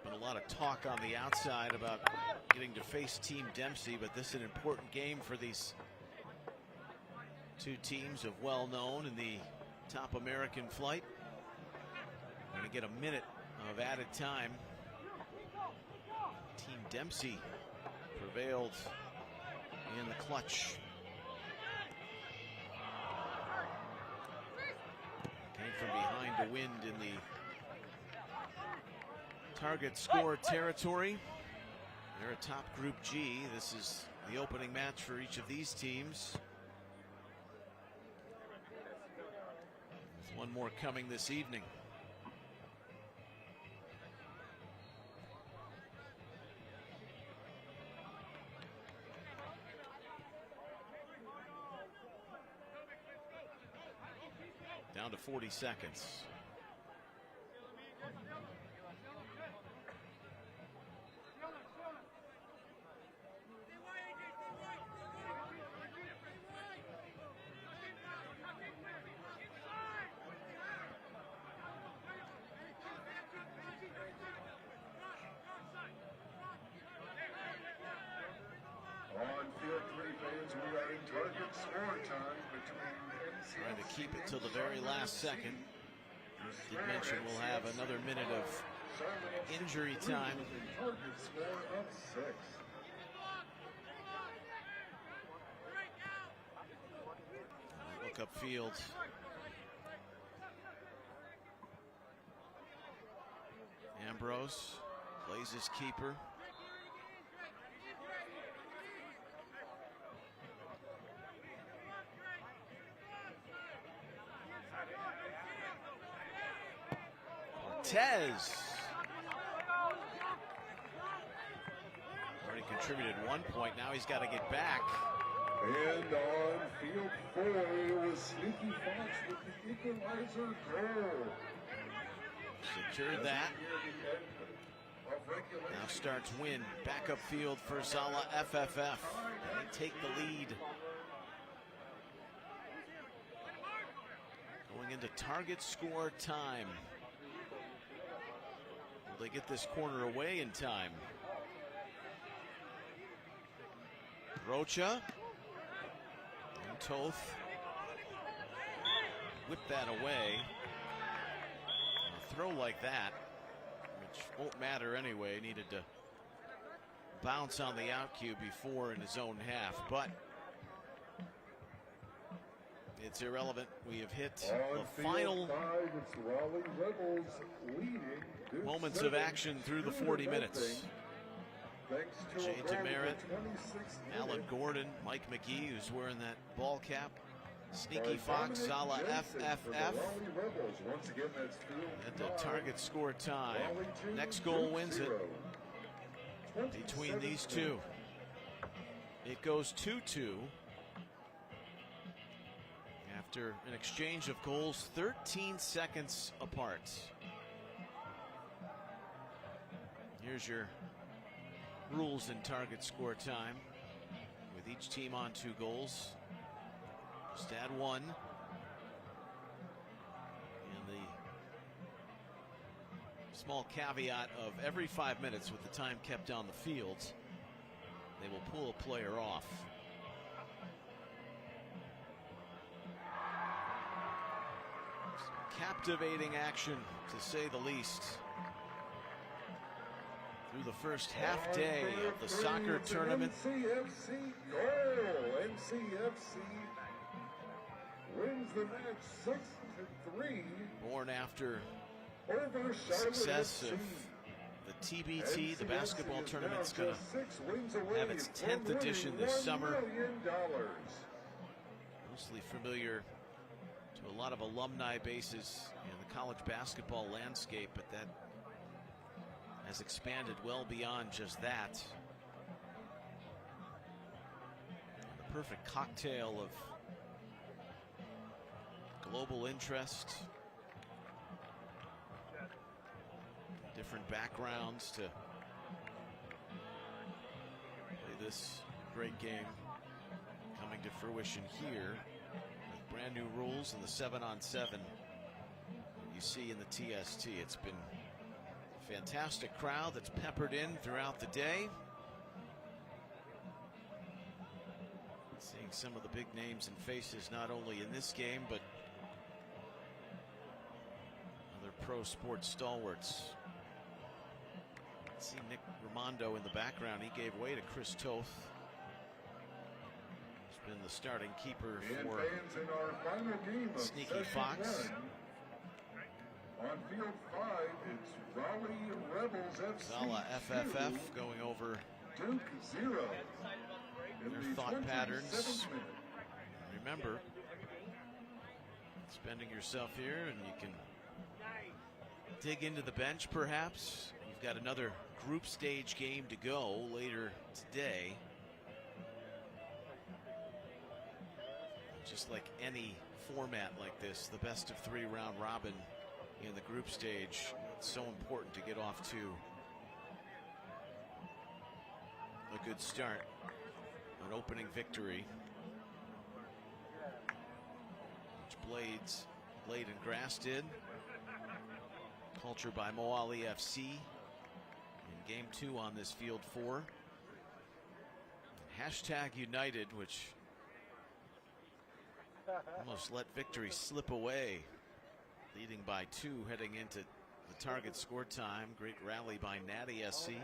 Been a lot of talk on the outside about getting to face Team Dempsey, but this is an important game for these two teams of well-known in the top American flight. We're going to get a minute of added time. Team Dempsey prevailed in the clutch. Came from behind to win in the target score territory. They're atop Group G. This is the opening match for each of these teams. With one more coming this evening. Down to 40 seconds. fans, we are in target score time between NCFC Trying to keep it till the very last second. Did mention we'll have another minute of injury time. Target score of 6. Look upfield. Ambrose plays his keeper. Cortez already contributed 1 point. Now he's got to get back. And on field 4, it was Sneaky Fox with the equalizer goal. Secured that. Now starts Wynn. Back up field for Zala FFF. They take the lead. Going into target score time. Will they get this corner away in time? Rocha and Toth whip that away. A throw like that, which won't matter anyway, needed to bounce on the out cue before in his own half, but it's irrelevant. We have hit the final moments of action through the 40 minutes. Jay DeMerit, Alan Gordon, Mike McGee, who's wearing that ball cap, Sneaky Fox, Zala FFF, and the target score time. Next goal wins it between these two. It goes 2-2 after an exchange of goals 13 seconds apart. Here's your rules in target score time, with each team on 2 goals. Just add 1. And the small caveat of every 5 minutes, with the time kept on the field, they will pull a player off. Captivating action, to say the least, through the first half day of the soccer tournament. NCFC goal. NCFC wins the match 6-3. Born after Over the success of the TBT, the basketball tournament's going to have its 10th edition this summer. Mostly familiar to a lot of alumni bases in the college basketball landscape, but that has expanded well beyond just that. The perfect cocktail of global interest, different backgrounds to play this great game, coming to fruition here with brand new rules and the 7-on-7 you see in the TST. It's been a fantastic crowd that's peppered in throughout the day. Seeing some of the big names and faces not only in this game but other pro sports stalwarts. See Nick Raimondo in the background. He gave way to Chris Toth. He's been the starting keeper for Sneaky Fox. On field 5, it's Raleigh Rebels FC Zala FFF going over Duke 0. their thought patterns. Remember, spending yourself here, and you can dig into the bench perhaps. You've got another group stage game to go later today. Just like any format like this, the best of 3 round robin in the group stage, it's so important to get off to a good start, an opening victory, which Blade and Grass did. Culture by Moali FC in game 2 on this field 4. Hashtag United, which almost let victory slip away. Leading by 2 heading into the target score time. Great rally by Natty SC. And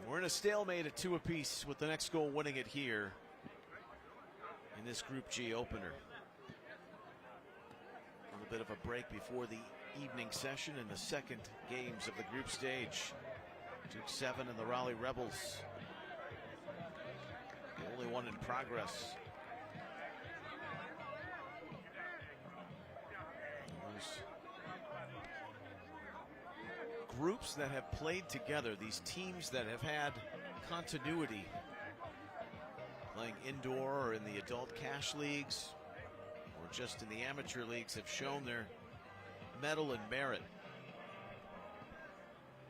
we're in a stalemate at 2 apiece with the next goal winning it here in this Group G opener. A little bit of a break before the evening session in the second games of the group stage. Duke 7 and the Raleigh Rebels, the only one in progress. Those groups that have played together, these teams that have had continuity, playing indoor or in the adult cash leagues or just in the amateur leagues, have shown their mettle and merit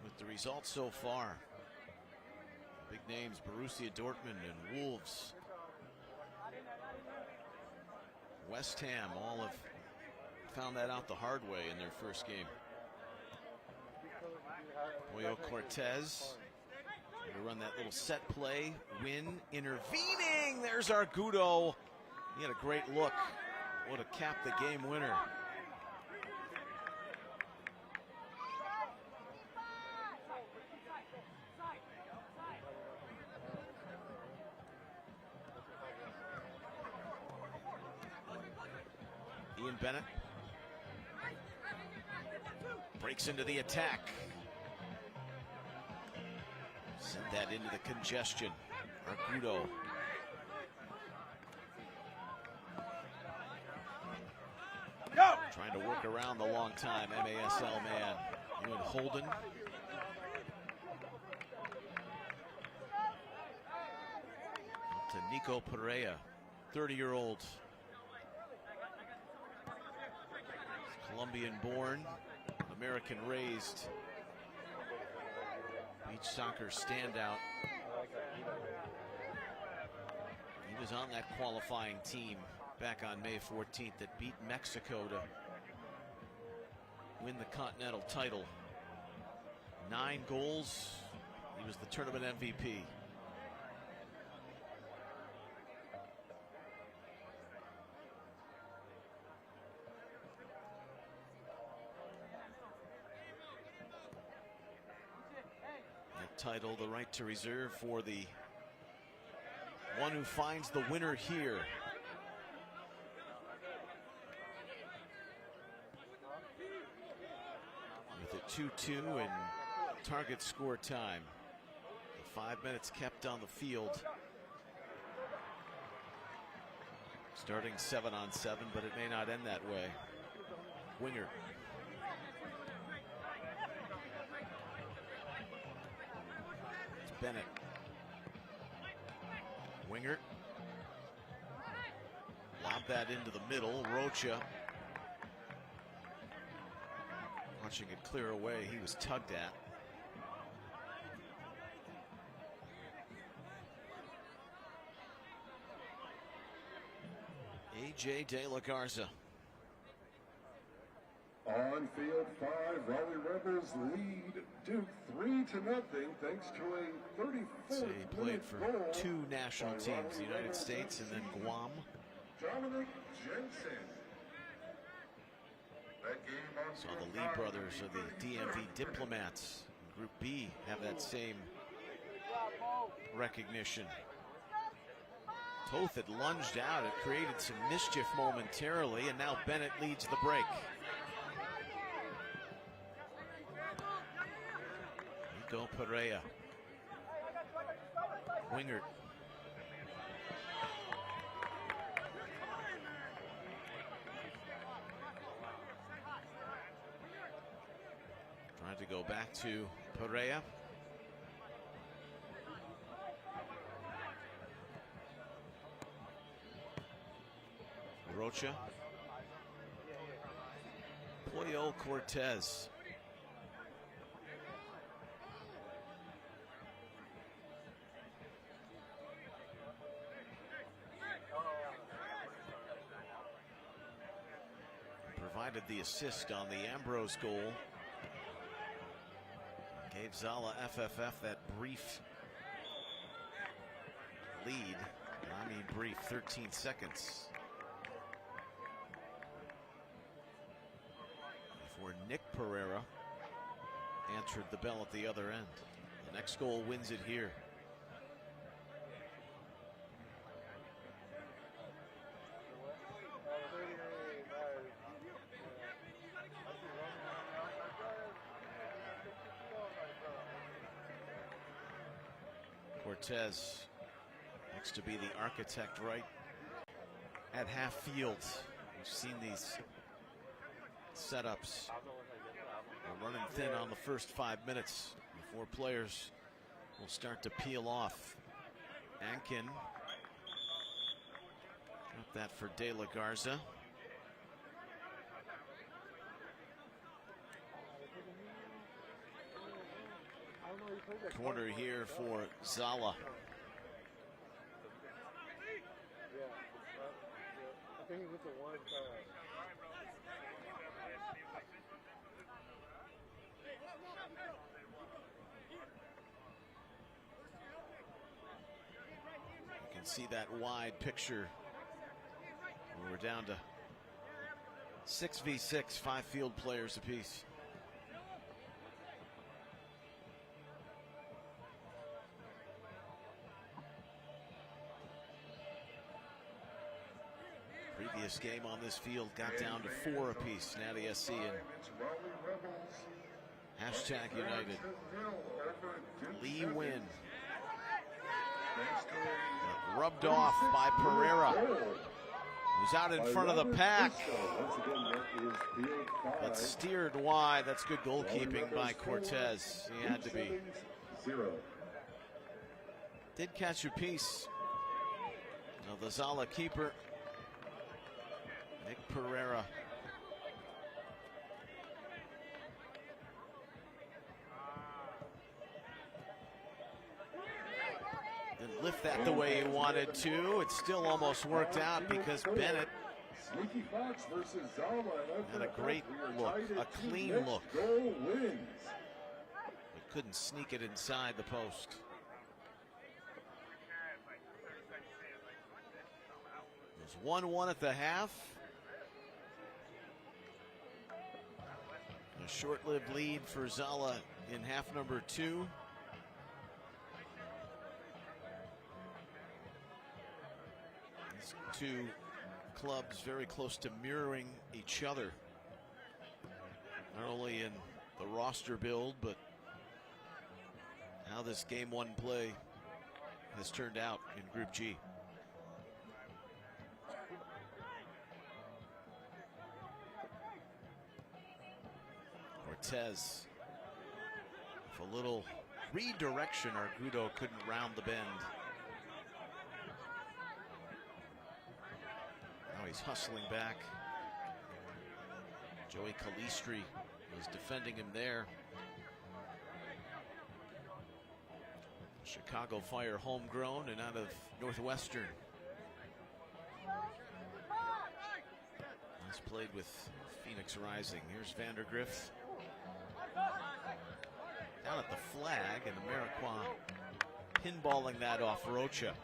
with the results so far. Big names, Borussia Dortmund and Wolves, West Ham, all have found that out the hard way in their first game. Pollo Cortez to run that little set play, win, intervening. There's Argudo. He had a great look. Would have capped the game winner. Ian Bennett breaks into the attack. Send that into the congestion. Argudo. Trying to work around the long time MASL man. Ewan Holden. To Nico Pereira, 30-year-old. Colombian-born, American-raised beach soccer standout. He was on that qualifying team back on May 14th that beat Mexico to win the Continental title. 9 goals. He was the tournament MVP. Title, the right to reserve for the one who finds the winner here. With it 2-2 and target score time. The 5 minutes kept on the field. Starting 7-on-7, but it may not end that way. Winger. Bennett. Winger. Lob that into the middle. Rocha. Watching it clear away. He was tugged at. AJ De La Garza. On field 5, Raleigh Rebels lead Duke 3-0 thanks to a 34th He played for goal 2 national teams, the United States and then Guam. Dominic Jensen. That game on Saw the Lee brothers of the DMV Diplomats in Group B have that same recognition. Toth had lunged out. It created some mischief momentarily, and now Bennett leads the break. Nico Pereira. Wingert. Trying to go back to Pereira. Rocha. Pollo Cortez. Provided the assist on the Ambrose goal. Gave Zala FFF that brief lead. I mean brief, 13 seconds. Before Nick Pereira answered the bell at the other end. The next goal wins it here. Cortez looks to be the architect right at half field. We've seen these setups. We're running thin on the first 5 minutes before players will start to peel off. Ankin. Up that for De La Garza. Corner here for Zala. You can see that wide picture. We're down to 6v6, 5 field players apiece. Previous game on this field got down to 4 apiece. Now the SC and hashtag United. Lee win. Rubbed off by Pereira, who's out in front of the pack, but steered wide. That's good goalkeeping by Cortez. He had to be. Did catch a piece of the Zala keeper, Nick Pereira. Didn't lift that the way he wanted to. It still almost worked out because Bennett had a great look, a clean look, but couldn't sneak it inside the post. It was 1-1 at the half. A short-lived lead for Zala in half number 2. These two clubs very close to mirroring each other, not only in the roster build, but how this game 1 play has turned out in Group G. Cortez, with a little redirection, Argudo couldn't round the bend. Now he's hustling back. Joey Calistri is defending him there. Chicago Fire homegrown and out of Northwestern. He's played with Phoenix Rising. Here's Vandergrift. Down at the flag, and Amarikwa pinballing that off Rocha.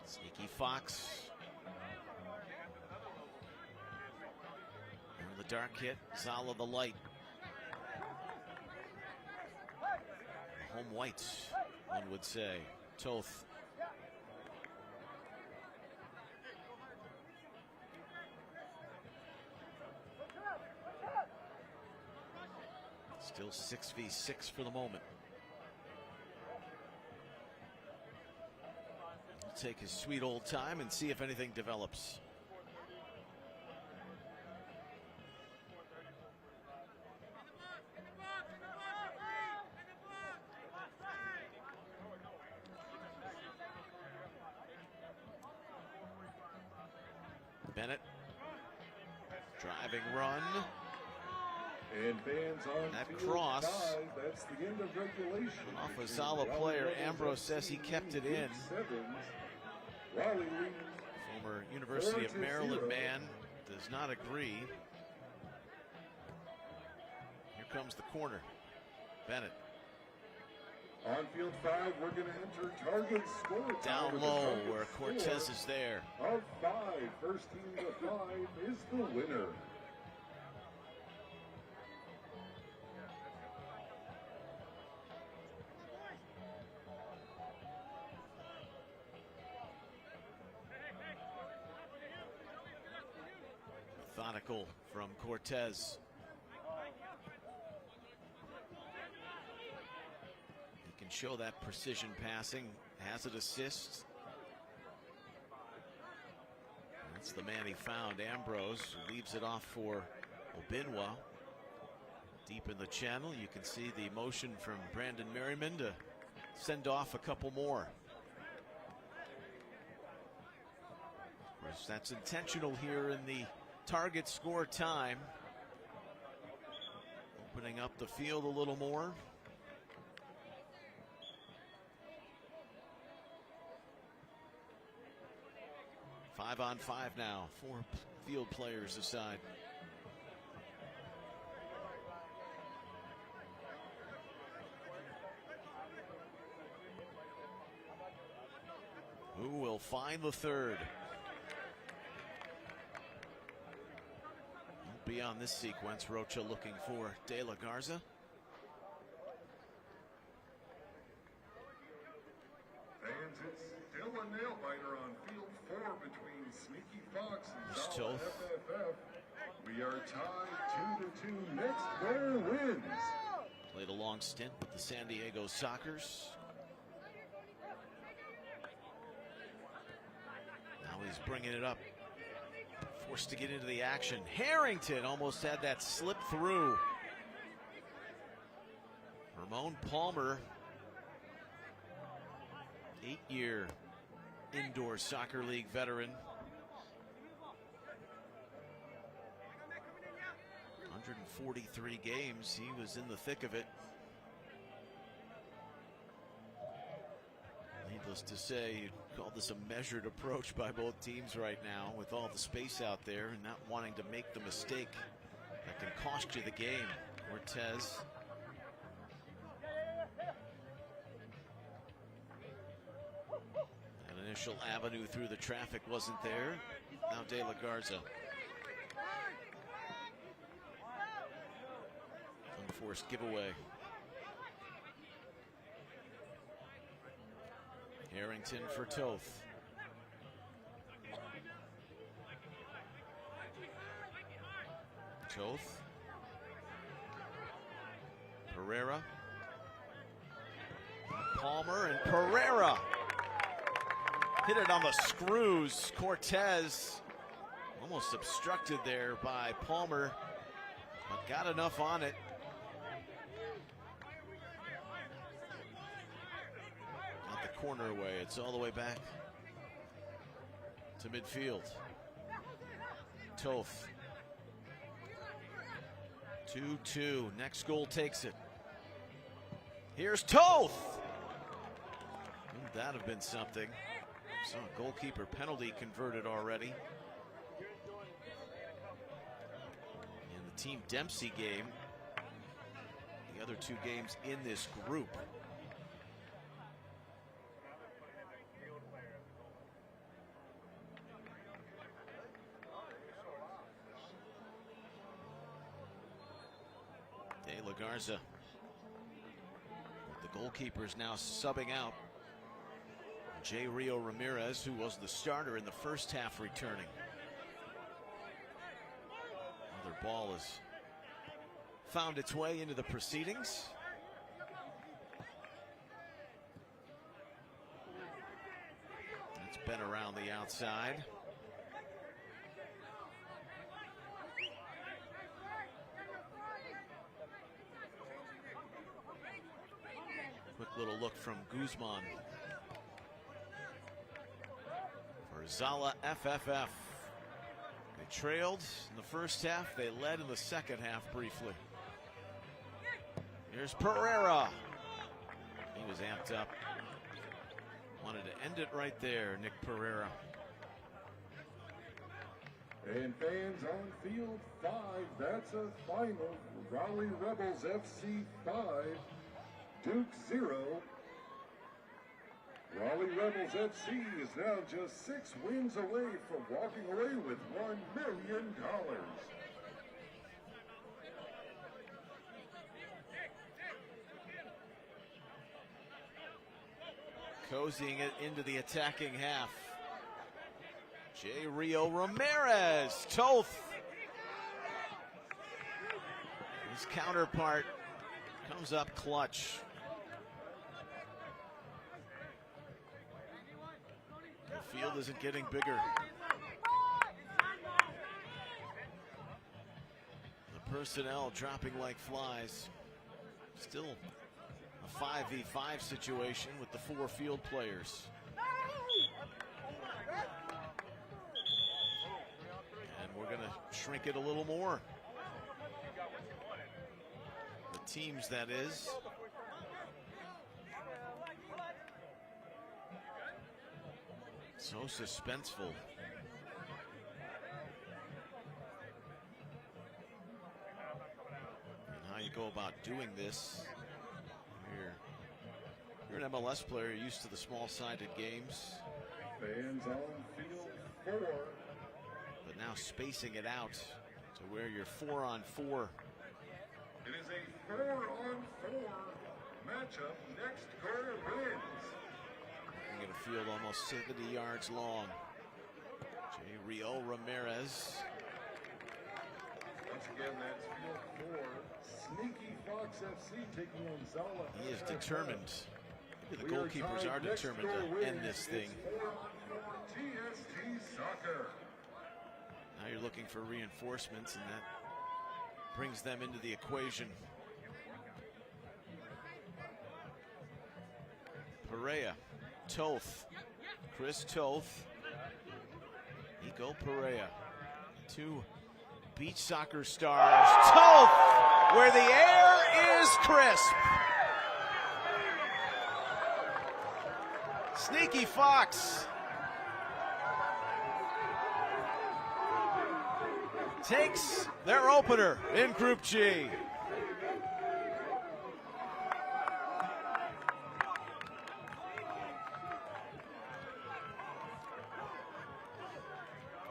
Sneaky Fox. And the dark hit, Zala the light. The home whites, one would say. Toth. Still 6v6 for the moment. He'll take his sweet old time and see if anything develops. Bennett. Driving run. And fans on that field cross 5, that's the end of regulation. Off a Zala player. Ambrose says he kept it in. Former University of Maryland man does not agree. Here comes the corner. Bennett. On field 5, we're going to enter target score time. Down low where Cortez is there. Of 5, first team to 5 is the winner. Methodical from Cortez. He can show that precision passing, has an assist. That's the man he found, Ambrose, who leaves it off for Obinwa. Deep in the channel, you can see the motion from Brandon Merriman to send off a couple more. Of course, that's intentional here in the target score time. Opening up the field a little more. Five on 5 now, 4 field players aside. Who will find the third? Beyond this sequence, Rocha looking for De La Garza. Fans, it's still a nail-biter on field 4 between Sneaky Fox and There's Zala Toth. FFF. We are tied 2-2. Next winner wins. Played a long stint with the San Diego Sockers. Now he's bringing it up. Forced to get into the action. Harrington almost had that slip through. Ramon Palmer, 8-year indoor soccer league veteran. 143 games. He was in the thick of it. Needless to say, you'd call this a measured approach by both teams right now, with all the space out there and not wanting to make the mistake that can cost you the game. Cortez. That initial avenue through the traffic wasn't there. Now De La Garza. Unforced giveaway. Harrington for Toth. Toth. Pereira. Palmer and Pereira. Hit it on the screws. Cortez almost obstructed there by Palmer, but got enough on it. Corner away, it's all the way back to midfield. Toth. 2-2. Next goal takes it. Here's Toth. Wouldn't that have been something? Saw a goalkeeper penalty converted already. In the Team Dempsey game, the other 2 games in this group. De La Garza. The goalkeeper's now subbing out. J. Rio Ramirez, who was the starter in the first half, returning. Another ball has found its way into the proceedings. It's been around the outside. Quick little look from Guzman for Zala FFF. They trailed in the first half. They led in the second half briefly. Here's Pereira. He was amped up. Wanted to end it right there, Nick Pereira. And fans, on field 5, that's a final. Raleigh Rebels FC 5, Duke 0. Raleigh Rebels FC is now just 6 wins away from walking away with $1 million. Cozying it into the attacking half. J. Rio Ramirez, Toth. His counterpart comes up clutch. The field isn't getting bigger. The personnel dropping like flies. Still a 5v5 situation with the 4 field players. And we're going to shrink it a little more. The teams, that is. So suspenseful. And how you go about doing this. You're an MLS player, you're used to the small-sided games. Fans on field 4. But now spacing it out to where you're 4-on-4. It is a 4-on-4 matchup. Next goal wins. Looking at a field almost 70 yards long. J. Rio Ramirez. Once again, that's field 4. Sneaky Fox FC taking on Zala. He is determined. Maybe the goalkeepers are determined to end this thing. TST Soccer. Now you're looking for reinforcements, and that brings them into the equation. Perea, Toth, Chris Toth, Nico Perea. 2 beach soccer stars. Toth, where the air is crisp. Sneaky Fox takes their opener in Group G.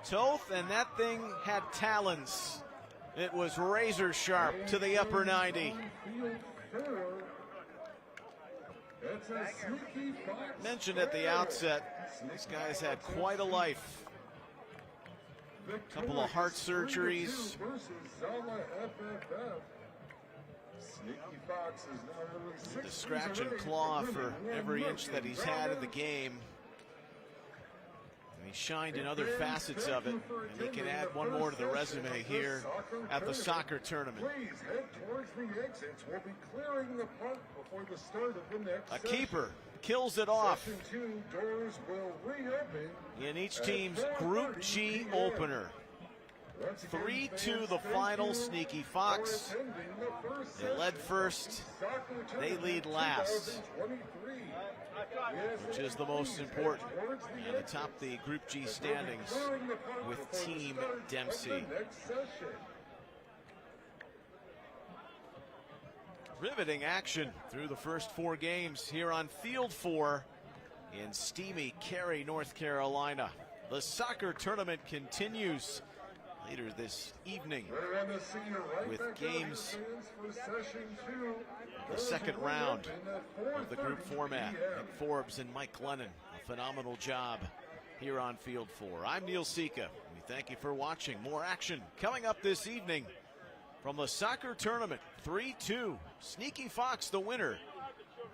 Toth, and that thing had talons. It was razor sharp to the upper 90. Mentioned at the outset, this guy's had quite a life. A couple of heart surgeries. The scratch and claw for every inch that he's had in the game. And he shined in other facets of it, and he can add one more to the resume here at the soccer tournament. Please head towards the exits. We'll be clearing the park before the start of the next A keeper kills it off Session 2 doors will reopen in each team's Group G opener. 3-2 the final. Sneaky Fox. They led first. They lead last, which is the most important. And atop the Group G standings with Team Dempsey. Riveting action through the first 4 games here on Field 4 in steamy Cary, North Carolina. The soccer tournament continues later this evening with games the second round of the group format. Nick Forbes and Mike Glennon, a phenomenal job here on Field 4. I'm Neil Sika. We thank you for watching. More action coming up this evening from the soccer tournament. 3-2. Sneaky Fox the winner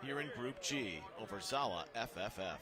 here in Group G over Zala FFF.